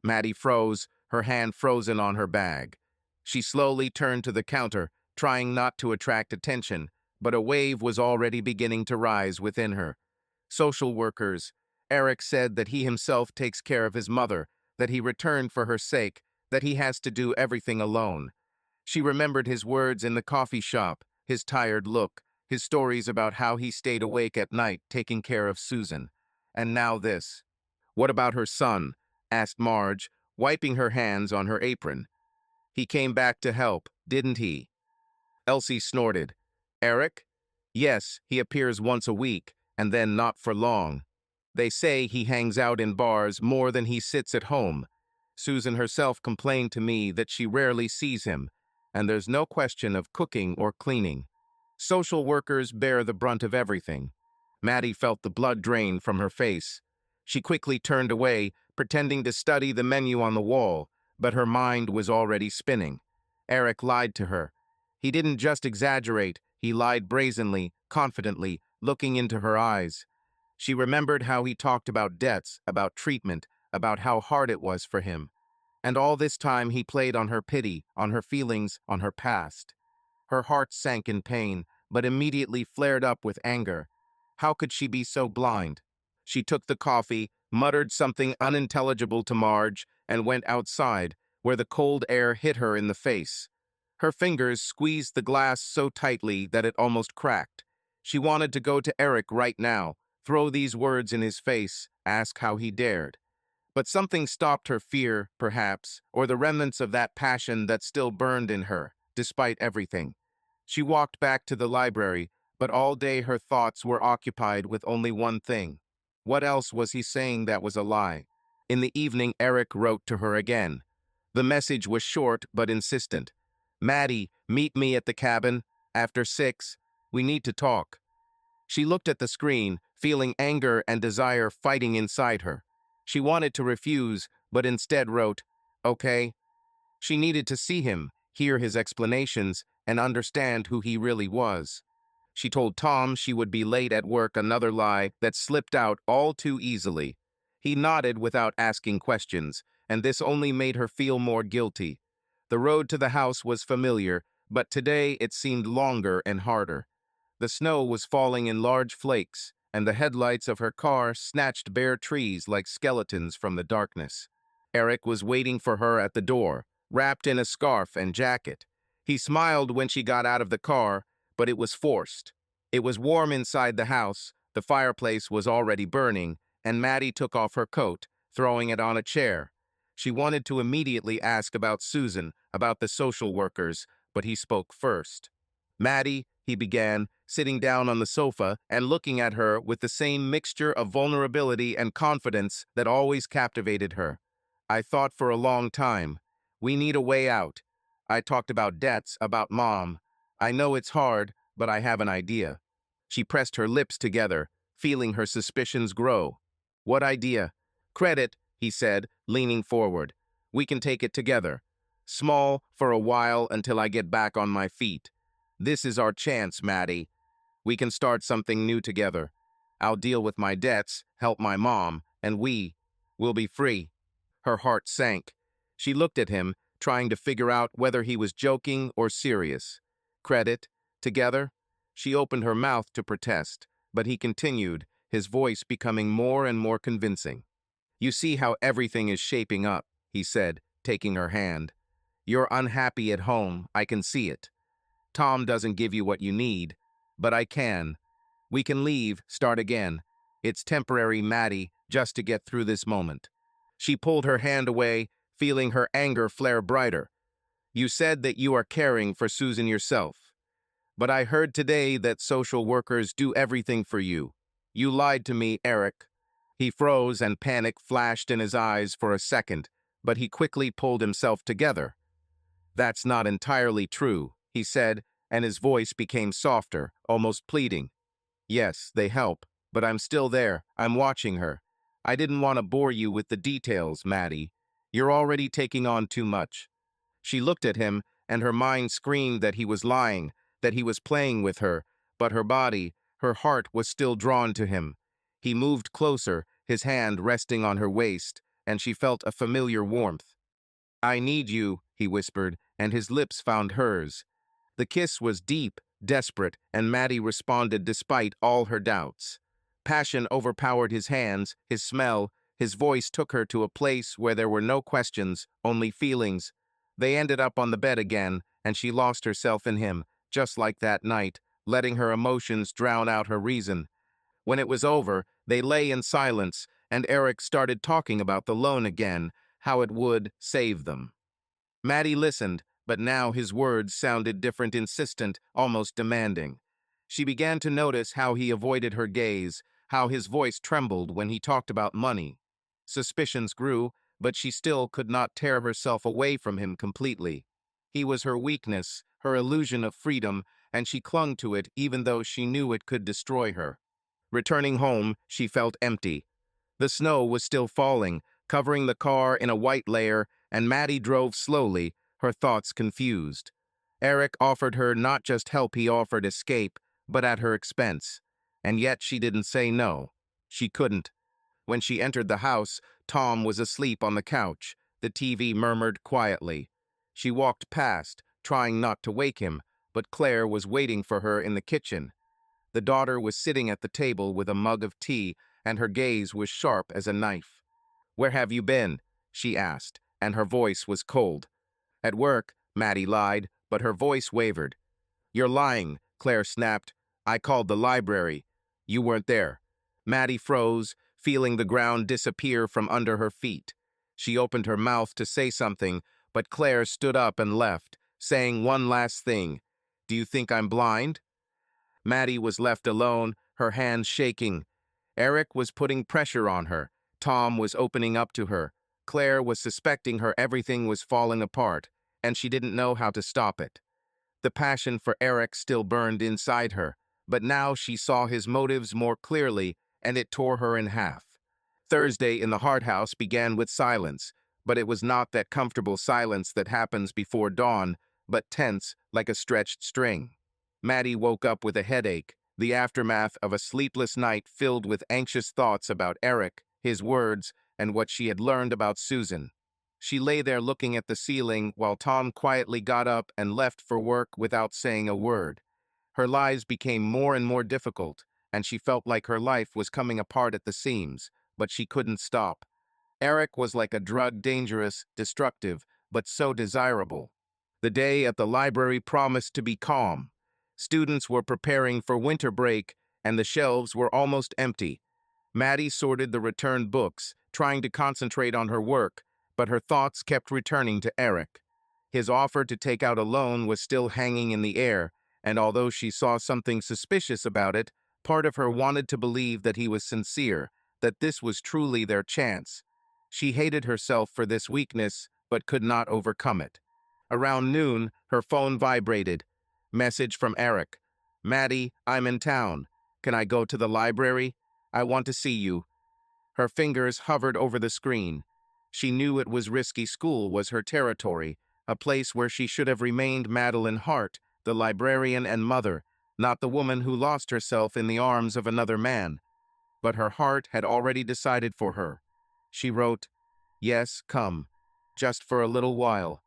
Maddie froze, her hand frozen on her bag. She slowly turned to the counter, trying not to attract attention, but a wave was already beginning to rise within her. Social workers. Eric said that he himself takes care of his mother, that he returned for her sake, that he has to do everything alone. She remembered his words in the coffee shop, his tired look, his stories about how he stayed awake at night taking care of Susan. And now this. What about her son? Asked Marge, wiping her hands on her apron. He came back to help, didn't he? Elsie snorted. Eric? Yes, he appears once a week, and then not for long. They say he hangs out in bars more than he sits at home. Susan herself complained to me that she rarely sees him, and there's no question of cooking or cleaning. Social workers bear the brunt of everything. Maddie felt the blood drain from her face. She quickly turned away, pretending to study the menu on the wall, but her mind was already spinning. Eric lied to her. He didn't just exaggerate, he lied brazenly, confidently, looking into her eyes. She remembered how he talked about debts, about treatment, about how hard it was for him. And all this time he played on her pity, on her feelings, on her past. Her heart sank in pain, but immediately flared up with anger. How could she be so blind? She took the coffee, muttered something unintelligible to Marge, and went outside, where the cold air hit her in the face. Her fingers squeezed the glass so tightly that it almost cracked. She wanted to go to Eric right now, throw these words in his face, ask how he dared. But something stopped her fear, perhaps, or the remnants of that passion that still burned in her, despite everything. She walked back to the library, but all day her thoughts were occupied with only one thing. What else was he saying that was a lie? In the evening, Eric wrote to her again. The message was short but insistent. Maddie, meet me at the cabin. After 6, we need to talk. She looked at the screen, feeling anger and desire fighting inside her. She wanted to refuse, but instead wrote, okay. She needed to see him, hear his explanations, and understand who he really was. She told Tom she would be late at work, another lie that slipped out all too easily. He nodded without asking questions, and this only made her feel more guilty. The road to the house was familiar, but today it seemed longer and harder. The snow was falling in large flakes, and the headlights of her car snatched bare trees like skeletons from the darkness. Eric was waiting for her at the door, wrapped in a scarf and jacket. He smiled when she got out of the car, but it was forced. It was warm inside the house, the fireplace was already burning, and Maddie took off her coat, throwing it on a chair. She wanted to immediately ask about Susan, about the social workers, but he spoke first. Maddie, he began, sitting down on the sofa and looking at her with the same mixture of vulnerability and confidence that always captivated her. I thought for a long time, we need a way out. I talked about debts, about Mom. I know it's hard, but I have an idea. She pressed her lips together, feeling her suspicions grow. What idea? Credit, he said, leaning forward. We can take it together. Small, for a while until I get back on my feet. This is our chance, Maddie. We can start something new together. I'll deal with my debts, help my mom, and we'll be free. Her heart sank. She looked at him, trying to figure out whether he was joking or serious. Credit? Together? She opened her mouth to protest, but he continued, his voice becoming more and more convincing. You see how everything is shaping up, he said, taking her hand. You're unhappy at home, I can see it. Tom doesn't give you what you need, but I can. We can leave, start again. It's temporary, Maddie, just to get through this moment. She pulled her hand away, feeling her anger flare brighter. You said that you are caring for Susan yourself. But I heard today that social workers do everything for you. You lied to me, Eric. He froze and panic flashed in his eyes for a second, but he quickly pulled himself together. That's not entirely true, he said, and his voice became softer, almost pleading. Yes, they help, but I'm still there. I'm watching her. I didn't want to bore you with the details, Maddie. You're already taking on too much. She looked at him, and her mind screamed that he was lying, that he was playing with her, but her body, her heart was still drawn to him. He moved closer, his hand resting on her waist, and she felt a familiar warmth. I need you, he whispered, and his lips found hers. The kiss was deep, desperate, and Maddie responded despite all her doubts. Passion overpowered his hands, his smell, his voice took her to a place where there were no questions, only feelings. They ended up on the bed again, and she lost herself in him, just like that night, letting her emotions drown out her reason. When it was over, they lay in silence, and Eric started talking about the loan again, how it would save them. Maddie listened, but now his words sounded different, insistent, almost demanding. She began to notice how he avoided her gaze, how his voice trembled when he talked about money. Suspicions grew, but she still could not tear herself away from him completely. He was her weakness, her illusion of freedom, and she clung to it even though she knew it could destroy her. Returning home, she felt empty. The snow was still falling, covering the car in a white layer, and Maddie drove slowly, her thoughts confused. Eric offered her not just help, he offered escape, but at her expense. And yet she didn't say no. She couldn't. When she entered the house, Tom was asleep on the couch. The TV murmured quietly. She walked past, trying not to wake him, but Claire was waiting for her in the kitchen. The daughter was sitting at the table with a mug of tea, and her gaze was sharp as a knife. Where have you been? She asked, and her voice was cold. At work, Maddie lied, but her voice wavered. You're lying, Claire snapped. I called the library. You weren't there. Maddie froze, feeling the ground disappear from under her feet. She opened her mouth to say something, but Claire stood up and left, saying one last thing. Do you think I'm blind? Maddie was left alone, her hands shaking. Eric was putting pressure on her. Tom was opening up to her. Claire was suspecting her everything was falling apart, and she didn't know how to stop it. The passion for Eric still burned inside her, but now she saw his motives more clearly, and it tore her in half. Thursday in the Hart House began with silence, but it was not that comfortable silence that happens before dawn, but tense like a stretched string. Maddie woke up with a headache, the aftermath of a sleepless night filled with anxious thoughts about Eric, his words, and what she had learned about Susan. She lay there looking at the ceiling while Tom quietly got up and left for work without saying a word. Her lies became more and more difficult, and she felt like her life was coming apart at the seams, but she couldn't stop. Eric was like a drug, dangerous, destructive, but so desirable. The day at the library promised to be calm. Students were preparing for winter break, and the shelves were almost empty. Maddie sorted the returned books, trying to concentrate on her work, but her thoughts kept returning to Eric. His offer to take out a loan was still hanging in the air, and although she saw something suspicious about it, part of her wanted to believe that he was sincere, that this was truly their chance. She hated herself for this weakness, but could not overcome it. Around noon, her phone vibrated. Message from Eric. Maddie, I'm in town. Can I go to the library? I want to see you. Her fingers hovered over the screen. She knew it was risky. School was her territory, a place where she should have remained Madeline Hart, the librarian and mother, not the woman who lost herself in the arms of another man. But her heart had already decided for her. She wrote, "Yes, come. Just for a little while."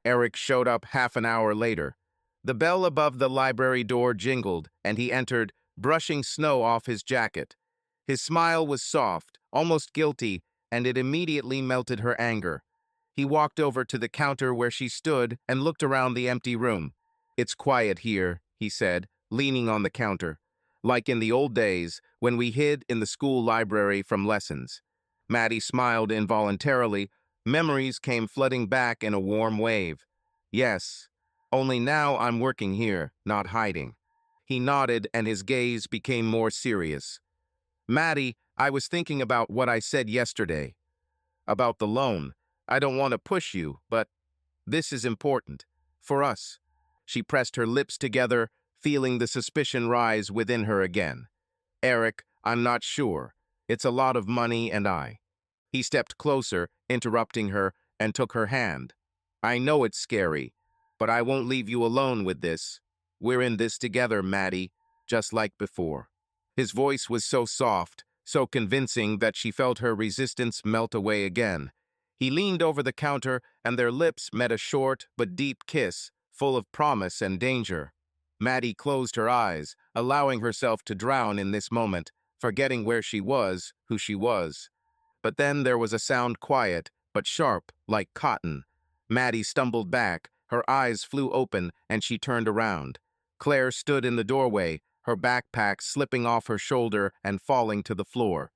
Eric showed up half an hour later. The bell above the library door jingled, and he entered, brushing snow off his jacket. His smile was soft, almost guilty, and it immediately melted her anger. He walked over to the counter where she stood and looked around the empty room. "It's quiet here," he said, leaning on the counter, "like in the old days when we hid in the school library from lessons." Maddie smiled involuntarily. Memories came flooding back in a warm wave. "Yes, only now I'm working here, not hiding." He nodded and his gaze became more serious. "Maddie, I was thinking about what I said yesterday. About the loan. I don't want to push you, but this is important. For us." She pressed her lips together, feeling the suspicion rise within her again. "Eric, I'm not sure. It's a lot of money and I." He stepped closer, interrupting her, and took her hand. "I know it's scary, but I won't leave you alone with this. We're in this together, Maddie, just like before." His voice was so soft, so convincing that she felt her resistance melt away again. He leaned over the counter, and their lips met a short but deep kiss, full of promise and danger. Maddie closed her eyes, allowing herself to drown in this moment, forgetting where she was, who she was. But then there was a sound quiet, but sharp, like cotton. Maddie stumbled back, her eyes flew open, and she turned around. Claire stood in the doorway, her backpack slipping off her shoulder and falling to the floor.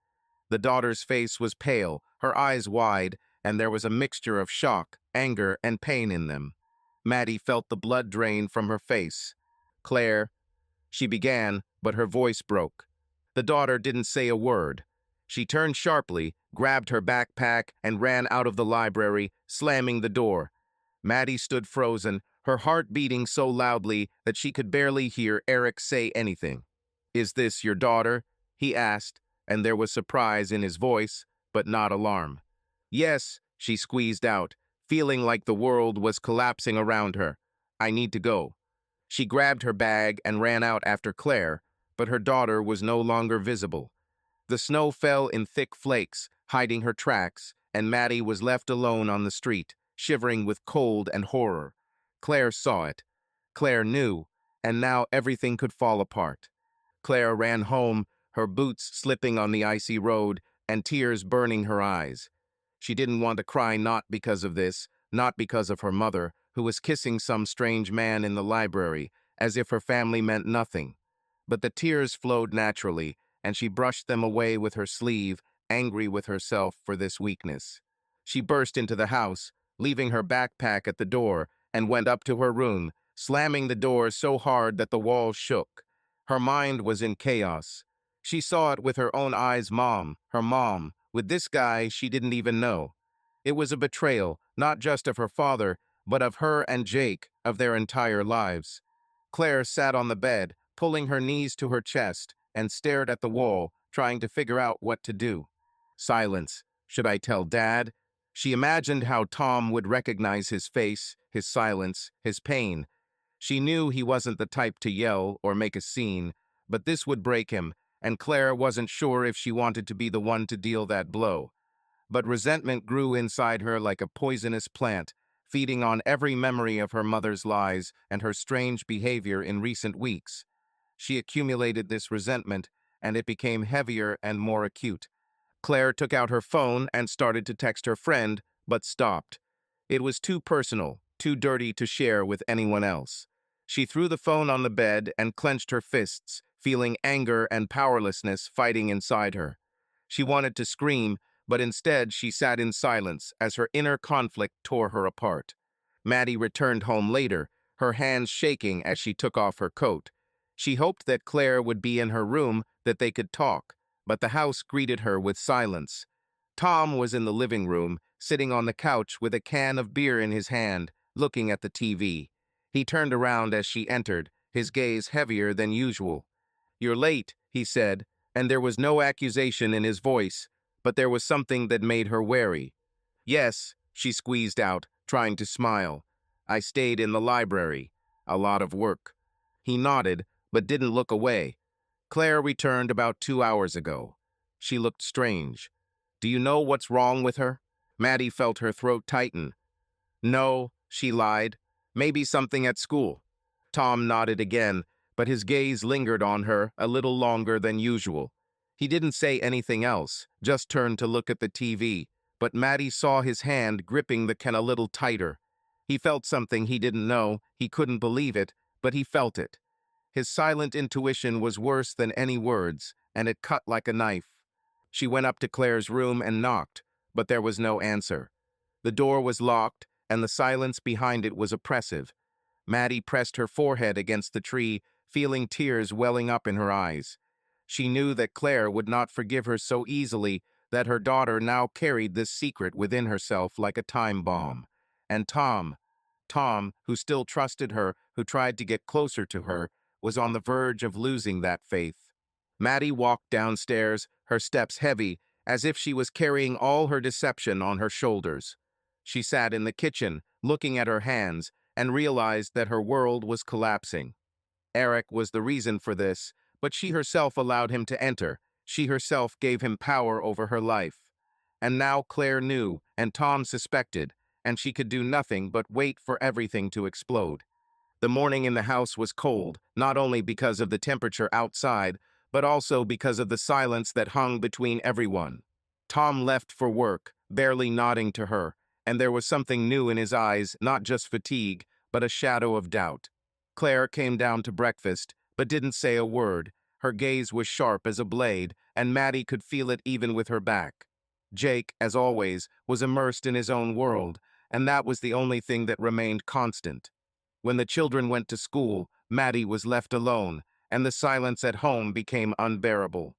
The daughter's face was pale, her eyes wide, and there was a mixture of shock, anger, and pain in them. Maddie felt the blood drain from her face. "Claire," she began, but her voice broke. The daughter didn't say a word. She turned sharply, grabbed her backpack, and ran out of the library, slamming the door. Maddie stood frozen, her heart beating so loudly that she could barely hear Eric say anything. "Is this your daughter?" he asked, and there was surprise in his voice, but not alarm. "Yes," she squeezed out, feeling like the world was collapsing around her. "I need to go." She grabbed her bag and ran out after Claire, but her daughter was no longer visible. The snow fell in thick flakes, hiding her tracks, and Maddie was left alone on the street, shivering with cold and horror. Claire saw it. Claire knew, and now everything could fall apart. Claire ran home, her boots slipping on the icy road, and tears burning her eyes. She didn't want to cry, not because of this, not because of her mother, who was kissing some strange man in the library, as if her family meant nothing. But the tears flowed naturally, and she brushed them away with her sleeve, angry with herself for this weakness. She burst into the house, leaving her backpack at the door, and went up to her room, slamming the door so hard that the walls shook. Her mind was in chaos. She saw it with her own eyes, her mom, with this guy she didn't even know. It was a betrayal, not just of her father, but of her and Jake, of their entire lives. Claire sat on the bed, pulling her knees to her chest, and stared at the wall, trying to figure out what to do. Silence. Should I tell Dad? She imagined how Tom would recognize his face, his silence, his pain. She knew he wasn't the type to yell or make a scene, but this would break him, and Claire wasn't sure if she wanted to be the one to deal that blow. But resentment grew inside her like a poisonous plant, feeding on every memory of her mother's lies and her strange behavior in recent weeks. She accumulated this resentment, and it became heavier and more acute. Claire took out her phone and started to text her friend, but stopped. It was too personal, too dirty to share with anyone else. She threw the phone on the bed and clenched her fists, feeling anger and powerlessness fighting inside her. She wanted to scream, but instead she sat in silence as her inner conflict tore her apart. Maddie returned home later, her hands shaking as she took off her coat. She hoped that Claire would be in her room, that they could talk, but the house greeted her with silence. Tom was in the living room, sitting on the couch with a can of beer in his hand, looking at the TV. He turned around as she entered, his gaze heavier than usual. "You're late," he said, and there was no accusation in his voice, but there was something that made her wary. "Yes," she squeezed out, trying to smile. "I stayed in the library. A lot of work." He nodded, but didn't look away. "Claire returned about 2 hours ago. She looked strange. Do you know what's wrong with her?" Maddie felt her throat tighten. "No," she lied. "Maybe something at school." Tom nodded again, but his gaze lingered on her a little longer than usual. He didn't say anything else, just turned to look at the TV, but Maddie saw his hand gripping the can a little tighter. He felt something he didn't know, he couldn't believe it, but he felt it. His silent intuition was worse than any words, and it cut like a knife. She went up to Claire's room and knocked, but there was no answer. The door was locked, and the silence behind it was oppressive. Maddie pressed her forehead against the tree, feeling tears welling up in her eyes. She knew that Claire would not forgive her so easily, that her daughter now carried this secret within herself like a time bomb. And Tom, who still trusted her, who tried to get closer to her, was on the verge of losing that faith. Maddie walked downstairs, her steps heavy, as if she was carrying all her deception on her shoulders. She sat in the kitchen, looking at her hands, and realized that her world was collapsing. Eric was the reason for this, but she herself allowed him to enter. She herself gave him power over her life. And now Claire knew, and Tom suspected, and she could do nothing but wait for everything to explode. The morning in the house was cold, not only because of the temperature outside, but also because of the silence that hung between everyone. Tom left for work, barely nodding to her, and there was something new in his eyes, not just fatigue, but a shadow of doubt. Claire came down to breakfast, but didn't say a word. Her gaze was sharp as a blade, and Maddie could feel it even with her back. Jake, as always, was immersed in his own world, and that was the only thing that remained constant. When the children went to school, Maddie was left alone, and the silence at home became unbearable.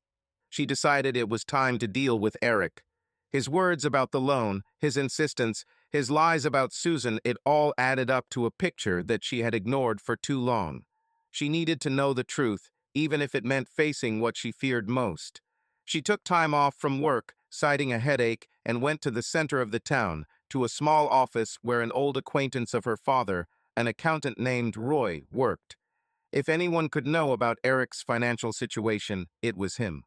She decided it was time to deal with Eric. His words about the loan, his insistence, his lies about Susan, it all added up to a picture that she had ignored for too long. She needed to know the truth, even if it meant facing what she feared most. She took time off from work, citing a headache, and went to the center of the town, to a small office where an old acquaintance of her father, an accountant named Roy, worked. If anyone could know about Eric's financial situation, it was him.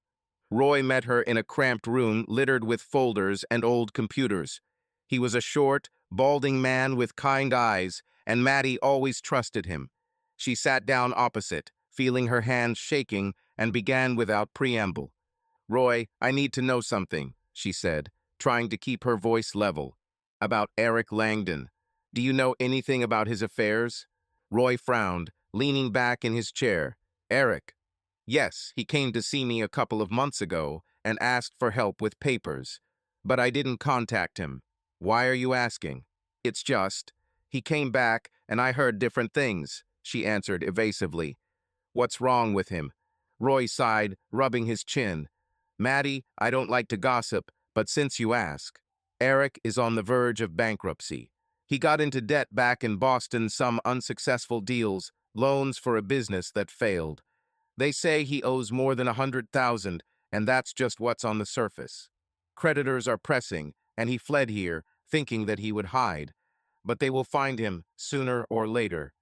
Roy met her in a cramped room littered with folders and old computers. He was a short, balding man with kind eyes, and Maddie always trusted him. She sat down opposite, feeling her hands shaking, and began without preamble. "Roy, I need to know something," she said, trying to keep her voice level. "About Eric Langdon. Do you know anything about his affairs?" Roy frowned, leaning back in his chair. "Eric? Yes, he came to see me a couple of months ago and asked for help with papers. But I didn't contact him. Why are you asking?" "It's just, he came back and I heard different things," she answered evasively. "What's wrong with him?" Roy sighed, rubbing his chin. "Maddie, I don't like to gossip, but since you ask, Eric is on the verge of bankruptcy. He got into debt back in Boston, some unsuccessful deals, loans for a business that failed. They say he owes more than 100,000, and that's just what's on the surface. Creditors are pressing, and he fled here, thinking that he would hide. But they will find him sooner or later.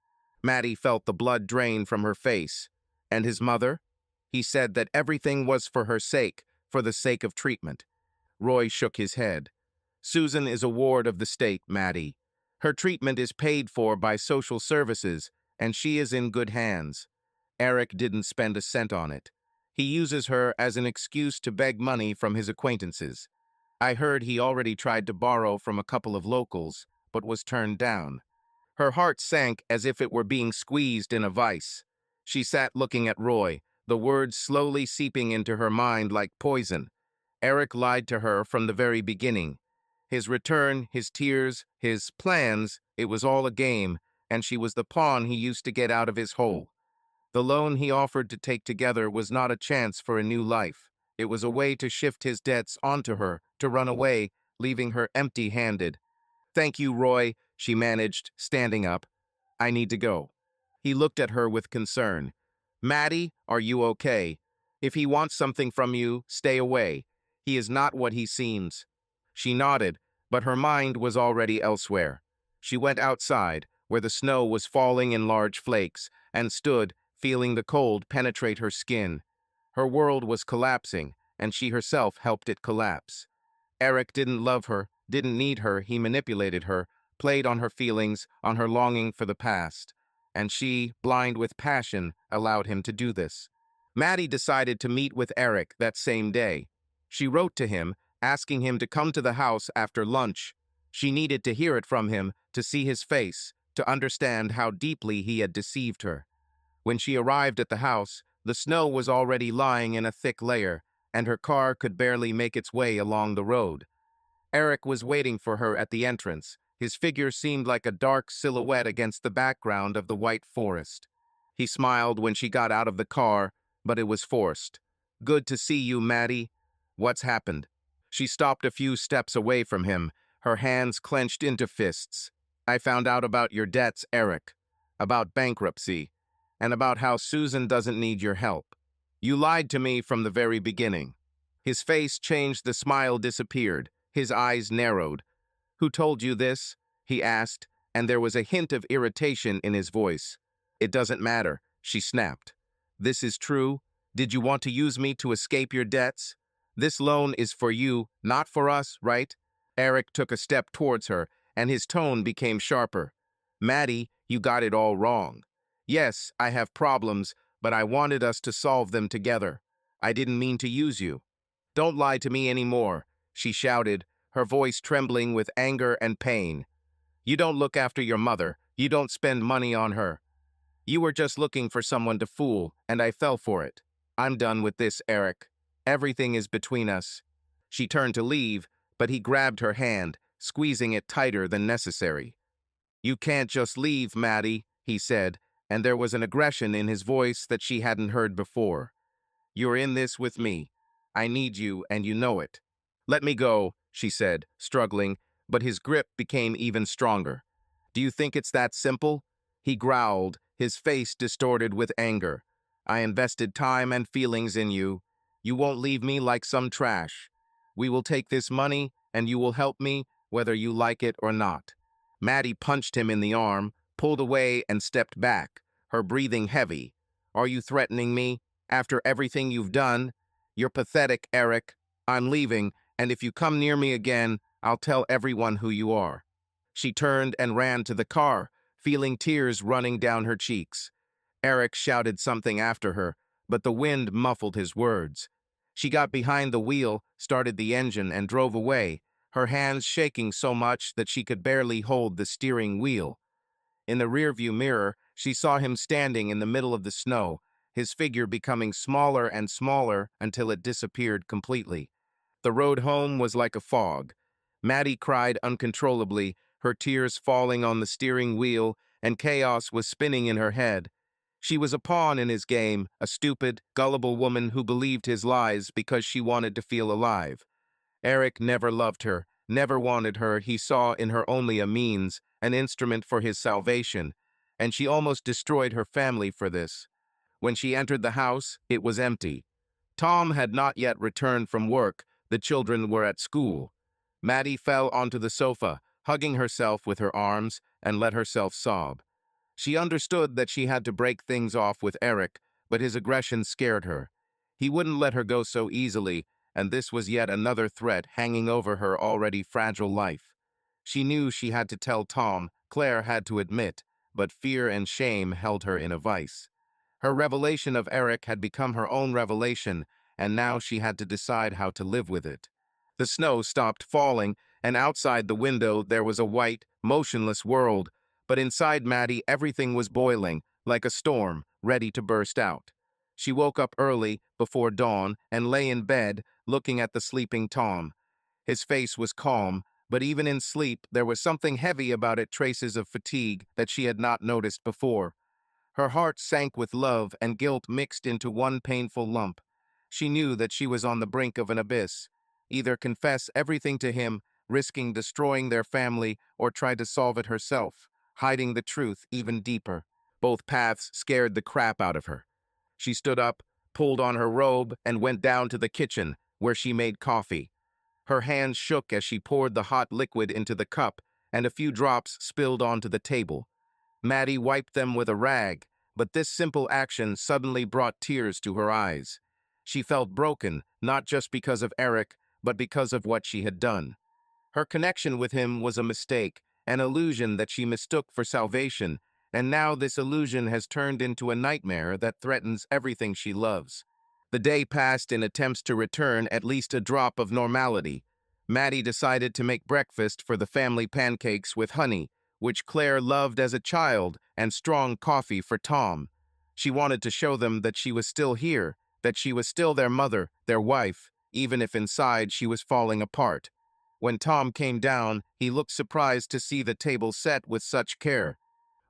Maddie felt the blood drain from her face. And his mother? He said that everything was for her sake, for the sake of treatment. Roy shook his head. Susan is a ward of the state, Maddie. Her treatment is paid for by social services, and she is in good hands. Eric didn't spend a cent on it. He uses her as an excuse to beg money from his acquaintances. I heard he already tried to borrow from a couple of locals, but was turned down. Her heart sank as if it were being squeezed in a vice. She sat looking at Roy, the words slowly seeping into her mind like poison. Eric lied to her from the very beginning. His return, his tears, his plans, it was all a game, and she was the pawn he used to get out of his hole. The loan he offered to take together was not a chance for a new life. It was a way to shift his debts onto her, to run away, leaving her empty-handed. "Thank you, Roy," she managed, standing up. "I need to go." He looked at her with concern. "Maddie, are you okay? If he wants something from you, stay away. He is not what he seems." She nodded, but her mind was already elsewhere. She went outside, where the snow was falling in large flakes, and stood, feeling the cold penetrate her skin. Her world was collapsing, and she herself helped it collapse. Eric didn't love her, didn't need her, he manipulated her, played on her feelings, on her longing for the past. And she, blind with passion, allowed him to do this. Maddie decided to meet with Eric that same day. She wrote to him, asking him to come to the house after lunch. She needed to hear it from him, to see his face, to understand how deeply he had deceived her. When she arrived at the house, the snow was already lying in a thick layer, and her car could barely make its way along the road. Eric was waiting for her at the entrance. His figure seemed like a dark silhouette against the background of the white forest. He smiled when she got out of the car, but it was forced. "Good to see you, Maddie. What's happened?" She stopped a few steps away from him, her hands clenched into fists. "I found out about your debts, Eric. About bankruptcy. And about how Susan doesn't need your help. You lied to me from the very beginning." His face changed, the smile disappeared. His eyes narrowed. "Who told you this?" he asked, and there was a hint of irritation in his voice. "It doesn't matter," she snapped. "This is true? Did you want to use me to escape your debts? This loan is for you, not for us, right?" Eric took a step towards her, and his tone became sharper. "Maddie, you got it all wrong. Yes, I have problems, but I wanted us to solve them together. I didn't mean to use you. Don't lie to me anymore," she shouted, her voice trembling with anger and pain. "You don't look after your mother. You don't spend money on her. You were just looking for someone to fool, and I fell for it. I'm done with this, Eric. Everything is between us." She turned to leave, but he grabbed her hand, squeezing it tighter than necessary. "You can't just leave, Maddie," he said, and there was an aggression in his voice that she hadn't heard before. "You're in this with me. I need you, and you know it." "Let me go," she said, struggling, but his grip became even stronger. "Do you think it's that simple?" He growled, his face distorted with anger. "I invested time and feelings in you. You won't leave me like some trash. We will take this money, and you will help me, whether you like it or not." Maddie punched him in the arm, pulled away, and stepped back, her breathing heavy. "Are you threatening me? After everything you've done? You're pathetic, Eric. I'm leaving, and if you come near me again, I'll tell everyone who you are." She turned and ran to the car, feeling tears running down her cheeks. Eric shouted something after her, but the wind muffled his words. She got behind the wheel, started the engine, and drove away, her hands shaking so much that she could barely hold the steering wheel. In the rearview mirror, she saw him standing in the middle of the snow, his figure becoming smaller and smaller until it disappeared completely. The road home was like a fog. Maddie cried uncontrollably, her tears falling on the steering wheel, and chaos was spinning in her head. She was a pawn in his game, a stupid, gullible woman who believed his lies because she wanted to feel alive. Eric never loved her, never wanted her. He saw in her only a means, an instrument for his salvation, and she almost destroyed her family for this. When she entered the house, it was empty. Tom had not yet returned from work. The children were at school. Maddie fell onto the sofa, hugging herself with her arms, and let herself sob. She understood that she had to break things off with Eric, but his aggression scared her. He wouldn't let her go so easily, and this was yet another threat hanging over her already fragile life. She knew she had to tell Tom, Claire had to admit, but fear and shame held her in a vice. Her revelation of Eric had become her own revelation, and now she had to decide how to live with it. The snow stopped falling, and outside the window there was a white, motionless world, but inside Maddie everything was boiling, like a storm, ready to burst out. She woke up early, before dawn, and lay in bed, looking at the sleeping Tom. His face was calm, but even in sleep there was something heavy about it, traces of fatigue that she had not noticed before. Her heart sank with love and guilt mixed into one painful lump. She knew that she was on the brink of an abyss. Either confess everything to him, risking destroying their family, or try to solve it herself, hiding the truth even deeper. Both paths scared the crap out of her. She stood up, pulled on her robe, and went down to the kitchen, where she made coffee. Her hands shook as she poured the hot liquid into the cup, and a few drops spilled onto the table. Maddie wiped them with a rag, but this simple action suddenly brought tears to her eyes. She felt broken, not just because of Eric, but because of what she had done. Her connection with him was a mistake, an illusion that she mistook for salvation, and now this illusion has turned into a nightmare that threatens everything she loves. The day passed in attempts to return at least a drop of normality. Maddie decided to make breakfast for the family, pancakes with honey, which Claire loved as a child, and strong coffee for Tom. She wanted to show them that she was still here, that she was still their mother, their wife, even if inside she was falling apart. When Tom came down, he looked surprised to see the table set with such care.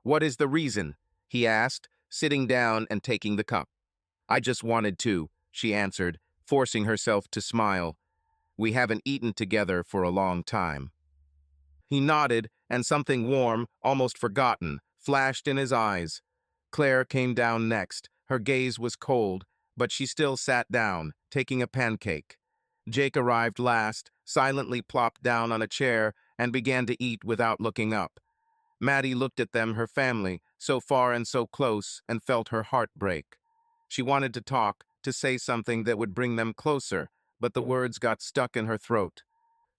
"What is the reason?" he asked, sitting down and taking the cup. "I just wanted to," she answered, forcing herself to smile. "We haven't eaten together for a long time." He nodded, and something warm, almost forgotten, flashed in his eyes. Claire came down next. Her gaze was cold, but she still sat down, taking a pancake. Jake arrived last, silently plopped down on a chair, and began to eat without looking up. Maddie looked at them, her family, so far and so close, and felt her heart break. She wanted to talk, to say something that would bring them closer, but the words got stuck in her throat.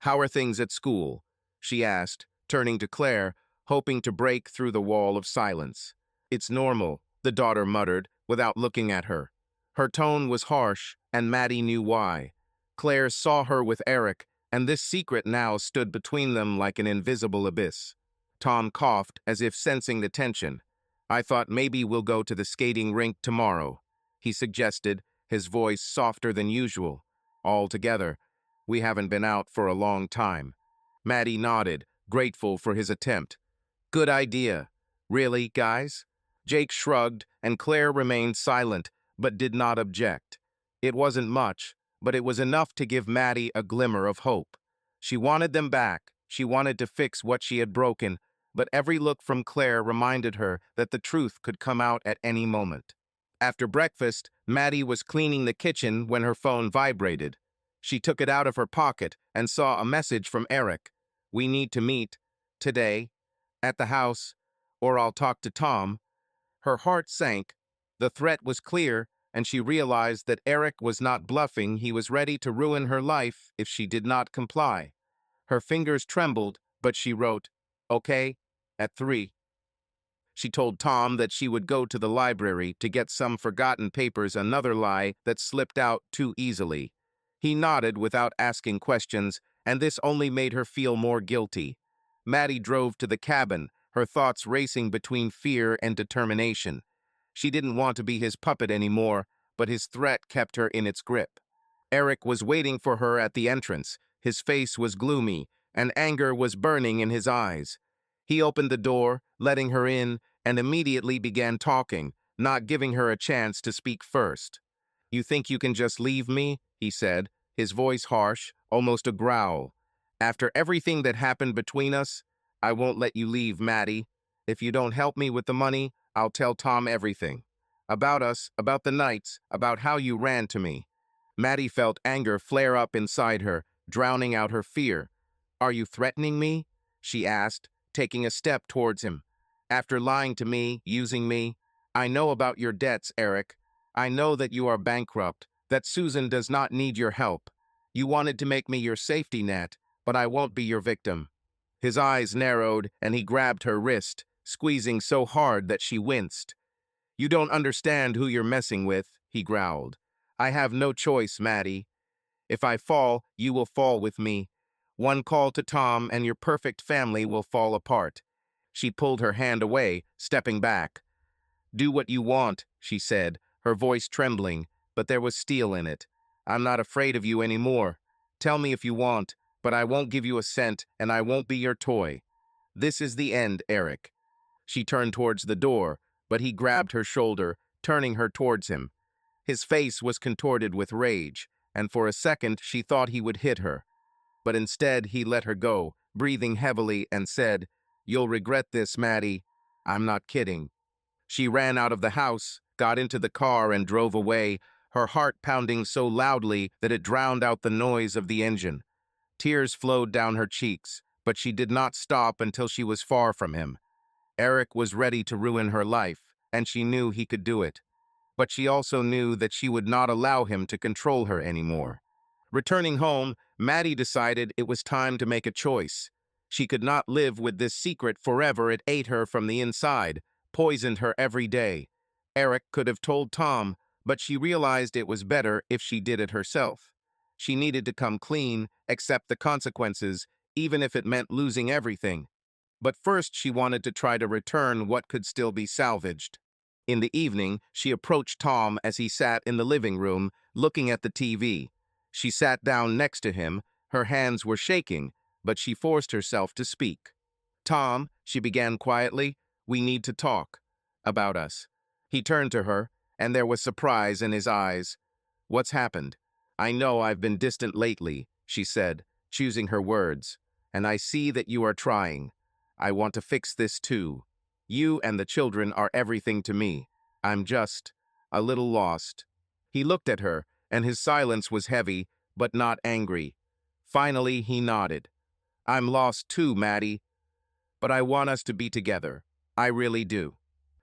"How are things at school?" she asked, turning to Claire, hoping to break through the wall of silence. "It's normal," the daughter muttered, without looking at her. Her tone was harsh, and Maddie knew why. Claire saw her with Eric, and this secret now stood between them like an invisible abyss. Tom coughed, as if sensing the tension. "I thought maybe we'll go to the skating rink tomorrow," he suggested, his voice softer than usual. "All together. We haven't been out for a long time." Maddie nodded, grateful for his attempt. "Good idea." "Really, guys?" Jake shrugged, and Claire remained silent, but did not object. It wasn't much, but it was enough to give Maddie a glimmer of hope. She wanted them back. She wanted to fix what she had broken, but every look from Claire reminded her that the truth could come out at any moment. After breakfast, Maddie was cleaning the kitchen when her phone vibrated. She took it out of her pocket and saw a message from Eric. "We need to meet today at the house, or I'll talk to Tom." Her heart sank. The threat was clear, and she realized that Eric was not bluffing. He was ready to ruin her life if she did not comply. Her fingers trembled, but she wrote, "Okay, at 3. She told Tom that she would go to the library to get some forgotten papers, another lie that slipped out too easily. He nodded without asking questions, and this only made her feel more guilty. Maddie drove to the cabin, her thoughts racing between fear and determination. She didn't want to be his puppet anymore, but his threat kept her in its grip. Eric was waiting for her at the entrance. His face was gloomy, and anger was burning in his eyes. He opened the door, letting her in, and immediately began talking, not giving her a chance to speak first. "You think you can just leave me?" he said, his voice harsh, almost a growl. "After everything that happened between us, I won't let you leave, Maddie. If you don't help me with the money, I'll tell Tom everything. About us, about the nights, about how you ran to me." Maddie felt anger flare up inside her, drowning out her fear. "Are you threatening me?" she asked, taking a step towards him. After lying to me, using me, I know about your debts, Eric. I know that you are bankrupt, that Susan does not need your help. You wanted to make me your safety net, but I won't be your victim. His eyes narrowed, and he grabbed her wrist, squeezing so hard that she winced. You don't understand who you're messing with, he growled. I have no choice, Maddie. If I fall, you will fall with me. One call to Tom and your perfect family will fall apart. She pulled her hand away, stepping back. Do what you want, she said, her voice trembling, but there was steel in it. I'm not afraid of you anymore. Tell me if you want, but I won't give you a cent and I won't be your toy. This is the end, Eric. She turned towards the door, but he grabbed her shoulder, turning her towards him. His face was contorted with rage, and for a second she thought he would hit her. But instead he let her go, breathing heavily, and said, You'll regret this, Maddie. I'm not kidding. She ran out of the house, got into the car, and drove away, her heart pounding so loudly that it drowned out the noise of the engine. Tears flowed down her cheeks, but she did not stop until she was far from him. Eric was ready to ruin her life, and she knew he could do it. But she also knew that she would not allow him to control her anymore. Returning home, Maddie decided it was time to make a choice. She could not live with this secret forever. It ate her from the inside, poisoned her every day. Eric could have told Tom, but she realized it was better if she did it herself. She needed to come clean, accept the consequences, even if it meant losing everything. But first she wanted to try to return what could still be salvaged. In the evening, she approached Tom as he sat in the living room, looking at the TV. She sat down next to him, her hands were shaking, but she forced herself to speak. Tom, she began quietly, we need to talk. About us. He turned to her, and there was surprise in his eyes. What's happened? I know I've been distant lately, she said, choosing her words, and I see that you are trying. I want to fix this too. You and the children are everything to me. I'm just a little lost. He looked at her, and his silence was heavy, but not angry. Finally, he nodded. I'm lost too, Maddie, but I want us to be together. I really do.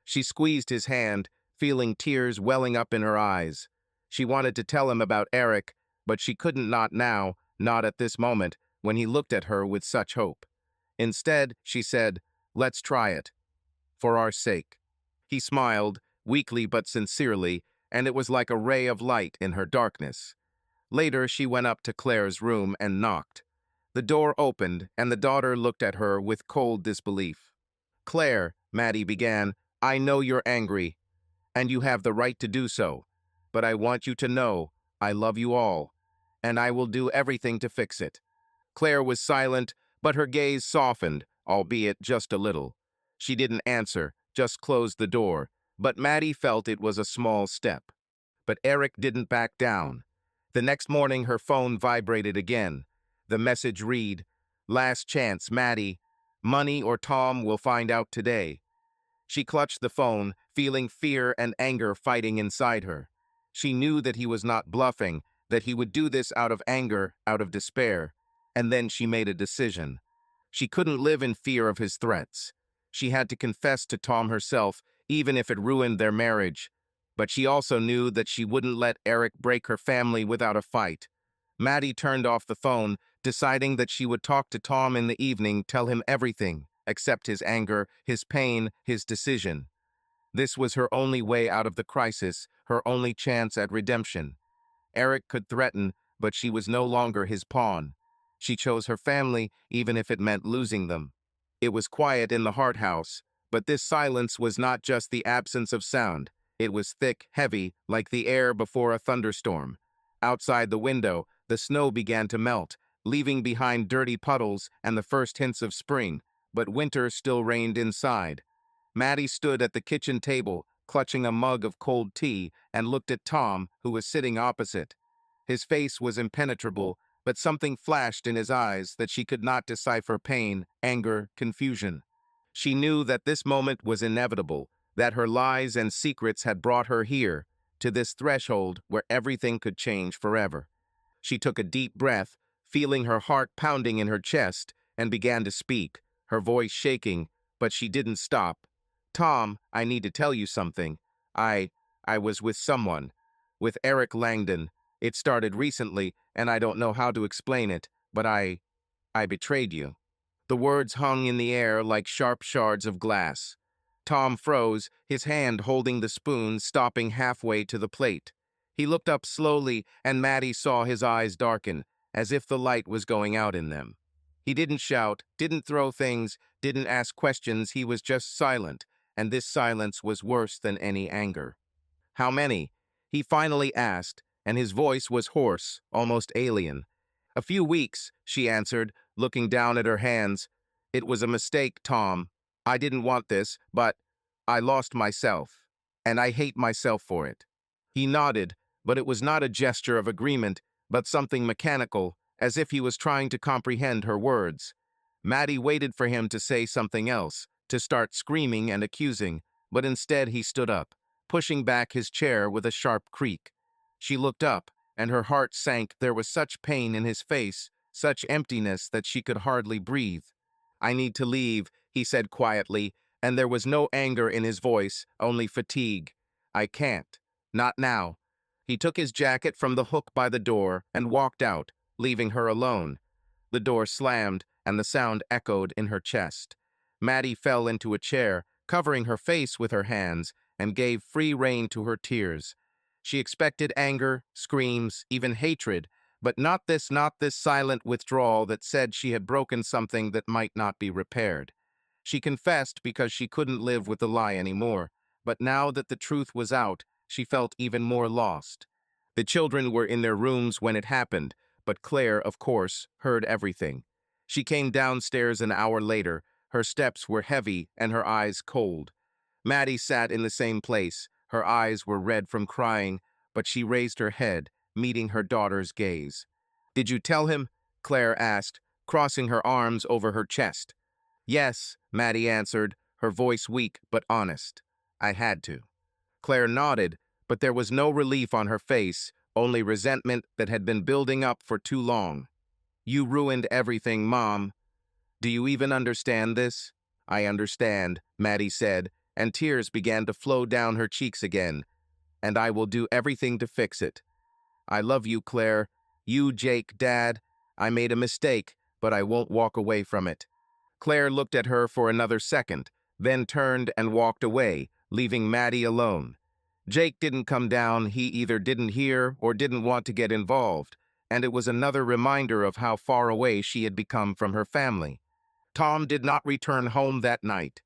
She squeezed his hand, feeling tears welling up in her eyes. She wanted to tell him about Eric, but she couldn't, not now, not at this moment, when he looked at her with such hope. Instead, she said, let's try it. For our sake. He smiled, weakly but sincerely, and it was like a ray of light in her darkness. Later, she went up to Claire's room and knocked. The door opened, and the daughter looked at her with cold disbelief. Claire, Maddie began, I know you're angry, and you have the right to do so, but I want you to know I love you all, and I will do everything to fix it. Claire was silent, but her gaze softened, albeit just a little. She didn't answer, just closed the door, but Maddie felt it was a small step. But Eric didn't back down. The next morning, her phone vibrated again. The message read, Last chance, Maddie. Money or Tom will find out today. She clutched the phone, feeling fear and anger fighting inside her. She knew that he was not bluffing, that he would do this out of anger, out of despair. And then she made a decision. She couldn't live in fear of his threats. She had to confess to Tom herself, even if it ruined their marriage. But she also knew that she wouldn't let Eric break her family without a fight. Maddie turned off the phone, deciding that she would talk to Tom in the evening, tell him everything, except his anger, his pain, his decision. This was her only way out of the crisis, her only chance at redemption. Eric could threaten, but she was no longer his pawn. She chose her family, even if it meant losing them. It was quiet in the Hart house, but this silence was not just the absence of sound. It was thick, heavy, like the air before a thunderstorm. Outside the window, the snow began to melt, leaving behind dirty puddles and the first hints of spring, but winter still reigned inside. Maddie stood at the kitchen table, clutching a mug of cold tea, and looked at Tom, who was sitting opposite. His face was impenetrable, but something flashed in his eyes that she could not decipher: pain, anger, confusion. She knew that this moment was inevitable, that her lies and secrets had brought her here, to this threshold where everything could change forever. She took a deep breath, feeling her heart pounding in her chest, and began to speak, her voice shaking, but she didn't stop. Tom, I need to tell you something. I, I was with someone. With Eric Langdon. It started recently, and I don't know how to explain it, but I betrayed you." The words hung in the air like sharp shards of glass. Tom froze, his hand holding the spoon, stopping halfway to the plate. He looked up slowly, and Maddie saw his eyes darken, as if the light was going out in them. He didn't shout, didn't throw things, didn't ask questions, he was just silent, and this silence was worse than any anger. "How many?" he finally asked, and his voice was hoarse, almost alien. "A few weeks," she answered, looking down at her hands. "It was a mistake, Tom. I didn't want this, but I lost myself, and I hate myself for it." He nodded, but it was not a gesture of agreement, but something mechanical, as if he was trying to comprehend her words. Maddie waited for him to say something else, to start screaming and accusing, but instead he stood up, pushing back his chair with a sharp creak. She looked up, and her heart sank. There was such pain in his face, such emptiness that she could hardly breathe. "I need to leave," he said quietly, and there was no anger in his voice, only fatigue. "I can't. Not now." He took his jacket from the hook by the door and walked out, leaving her alone. The door slammed, and the sound echoed in her chest. Maddie fell into a chair, covering her face with her hands, and gave free rein to her tears. She expected anger, screams, even hatred, but not this silent withdrawal that said she had broken something that might not be repaired. She confessed because she couldn't live with the lie anymore, but now that the truth was out, she felt even more lost. The children were in their rooms when it happened, but Claire, of course, heard everything. She came downstairs an hour later. Her steps were heavy and her eyes cold. Maddie sat in the same place. Her eyes were red from crying, but she raised her head, meeting her daughter's gaze. "Did you tell him?" Claire asked, crossing her arms over her chest. "Yes," Maddie answered, her voice weak but honest. "I had to." Claire nodded, but there was no relief on her face, only resentment that had been building up for too long. "You ruined everything, Mom. Do you even understand this?" "I understand," Maddie said, and tears began to flow down her cheeks again. "And I will do everything to fix it. I love you, Claire. You, Jake, Dad. I made a mistake, but I won't walk away from it." Claire looked at her for another second, then turned and walked away, leaving Maddie alone. Jake didn't come down. He either didn't hear or didn't want to get involved, and it was another reminder of how far away she had become from her family. Tom did not return home that night.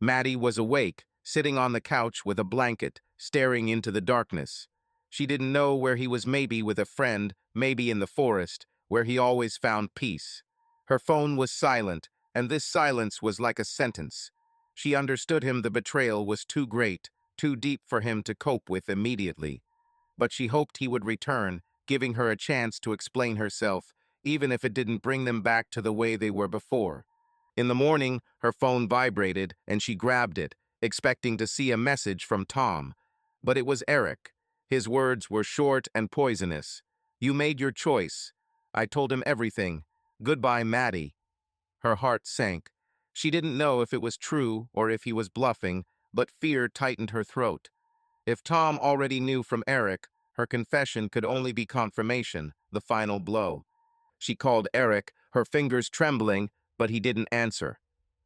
Maddie was awake, sitting on the couch with a blanket, staring into the darkness. She didn't know where he was, maybe with a friend, maybe in the forest, where he always found peace. Her phone was silent, and this silence was like a sentence. She understood him. The betrayal was too great, too deep for him to cope with immediately. But she hoped he would return, giving her a chance to explain herself, even if it didn't bring them back to the way they were before. In the morning, her phone vibrated, and she grabbed it, expecting to see a message from Tom. But it was Eric. His words were short and poisonous. "You made your choice. I told him everything. Goodbye, Maddie." Her heart sank. She didn't know if it was true or if he was bluffing, but fear tightened her throat. If Tom already knew from Eric, her confession could only be confirmation, the final blow. She called Eric, her fingers trembling, but he didn't answer.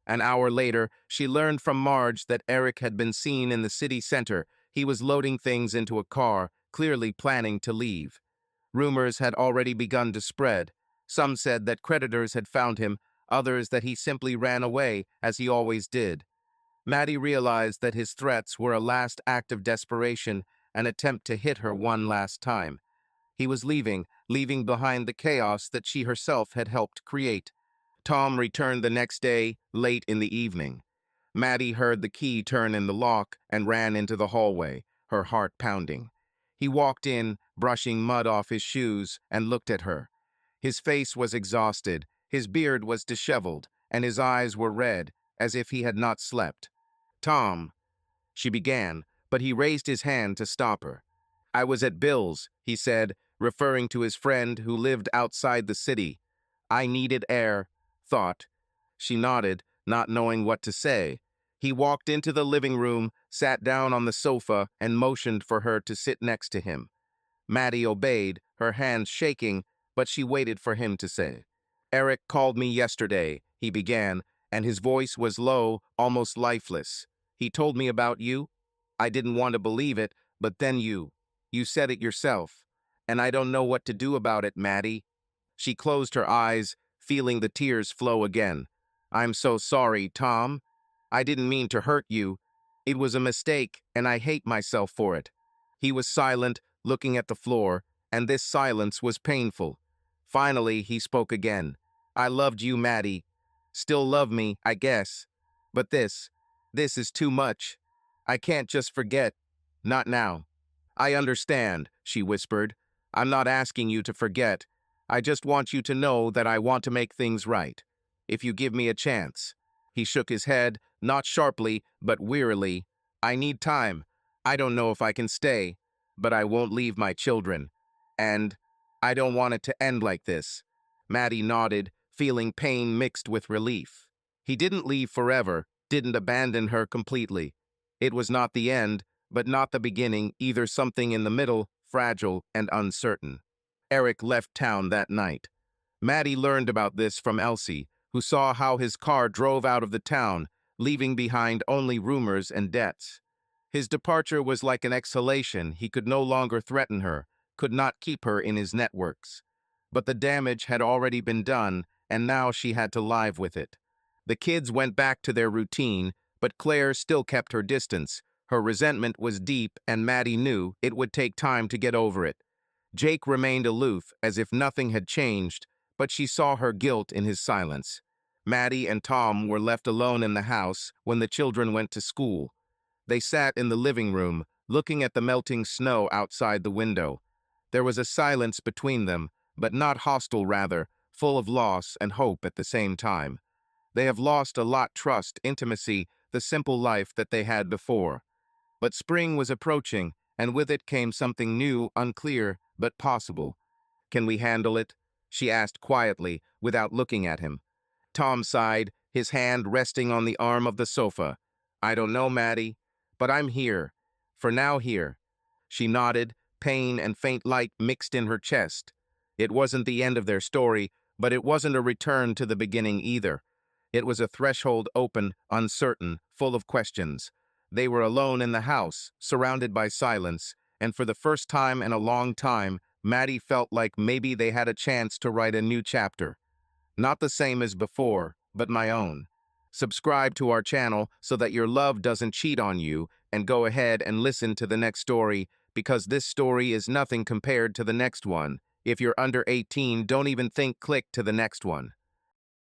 An hour later, she learned from Marge that Eric had been seen in the city center. He was loading things into a car, clearly planning to leave. Rumors had already begun to spread. Some said that creditors had found him, others that he simply ran away, as he always did. Maddie realized that his threats were a last act of desperation, an attempt to hit her one last time. He was leaving behind the chaos that she herself had helped create. Tom returned the next day, late in the evening. Maddie heard the key turn in the lock and ran into the hallway, her heart pounding. He walked in, brushing mud off his shoes, and looked at her. His face was exhausted, his beard was disheveled, and his eyes were red, as if he had not slept. "Tom," she began, but he raised his hand to stop her. "I was at Bill's," he said, referring to his friend who lived outside the city. "I needed air," thought. She nodded, not knowing what to say. He walked into the living room, sat down on the sofa, and motioned for her to sit next to him. Maddie obeyed, her hands shaking, but she waited for him to say. "Eric called me yesterday," he began, and his voice was low, almost lifeless. "He told me about you. I didn't want to believe it, but then you said it yourself. And I don't know what to do about it, Maddie." She closed her eyes, feeling the tears flow again. "I'm so sorry, Tom. I didn't mean to hurt you. It was a mistake, and I hate myself for it." He was silent, looking at the floor, and this silence was painful. Finally, he spoke again. "I loved you, Maddie. Still love me, I guess. But this is too much. I can't just forget. Not now." "I understand," she whispered. "I'm not asking you to forget. I just want you to know that I want to make things right. If you give me a chance." He shook his head, not sharply, but wearily. "I need time. I don't know if I can stay, but I won't leave my children. And I don't want it to end like this." Maddie nodded, feeling pain mixed with relief. He didn't leave forever, didn't abandon her completely. It was not the end, but not the beginning, either, something in the middle, fragile and uncertain. Eric left town that night. Maddie learned about this from Elsie, who saw how his car drove out of the town, leaving behind only rumors and debts. His departure was like an exhalation. He could no longer threaten her, could not keep her in his networks. But the damage had already been done, and now she had to live with it. The kids went back to their routine, but Claire still kept her distance. Her resentment was deep, and Maddie knew it would take time to get over it. Jake remained aloof, as if nothing had changed, but she saw her guilt in his silence. Maddie and Tom were left alone in the house when the children went to school. They sat in the living room, looking at the melting snow outside the window. There was a silence between them, but not hostile, rather, full of loss and hope at the same time. They have lost a lot: trust, intimacy, the simple life that they had before. But spring was approaching, and with it came something new, unclear, but possible. "Can we handle it?" she asked quietly, without looking at him. Tom sighed, his hand resting on the arm of the sofa. "I don't know, Maddie, but I'm here. For now, here." She nodded, pain and faint light mixed in her chest. It wasn't the end of their story, but it wasn't a return to the beginning either. It was a threshold open, uncertain, full of questions. They were alone in the house, surrounded by silence, and for the first time in a long time, Maddie felt like maybe they had a chance to write a new chapter. Not the same as before, but my own. Subscribe to our channel so that your love doesn't cheat on you, and go ahead and listen to the next story, because this story is nothing compared to the next one. If you're under 18, don't even think, click to the next one.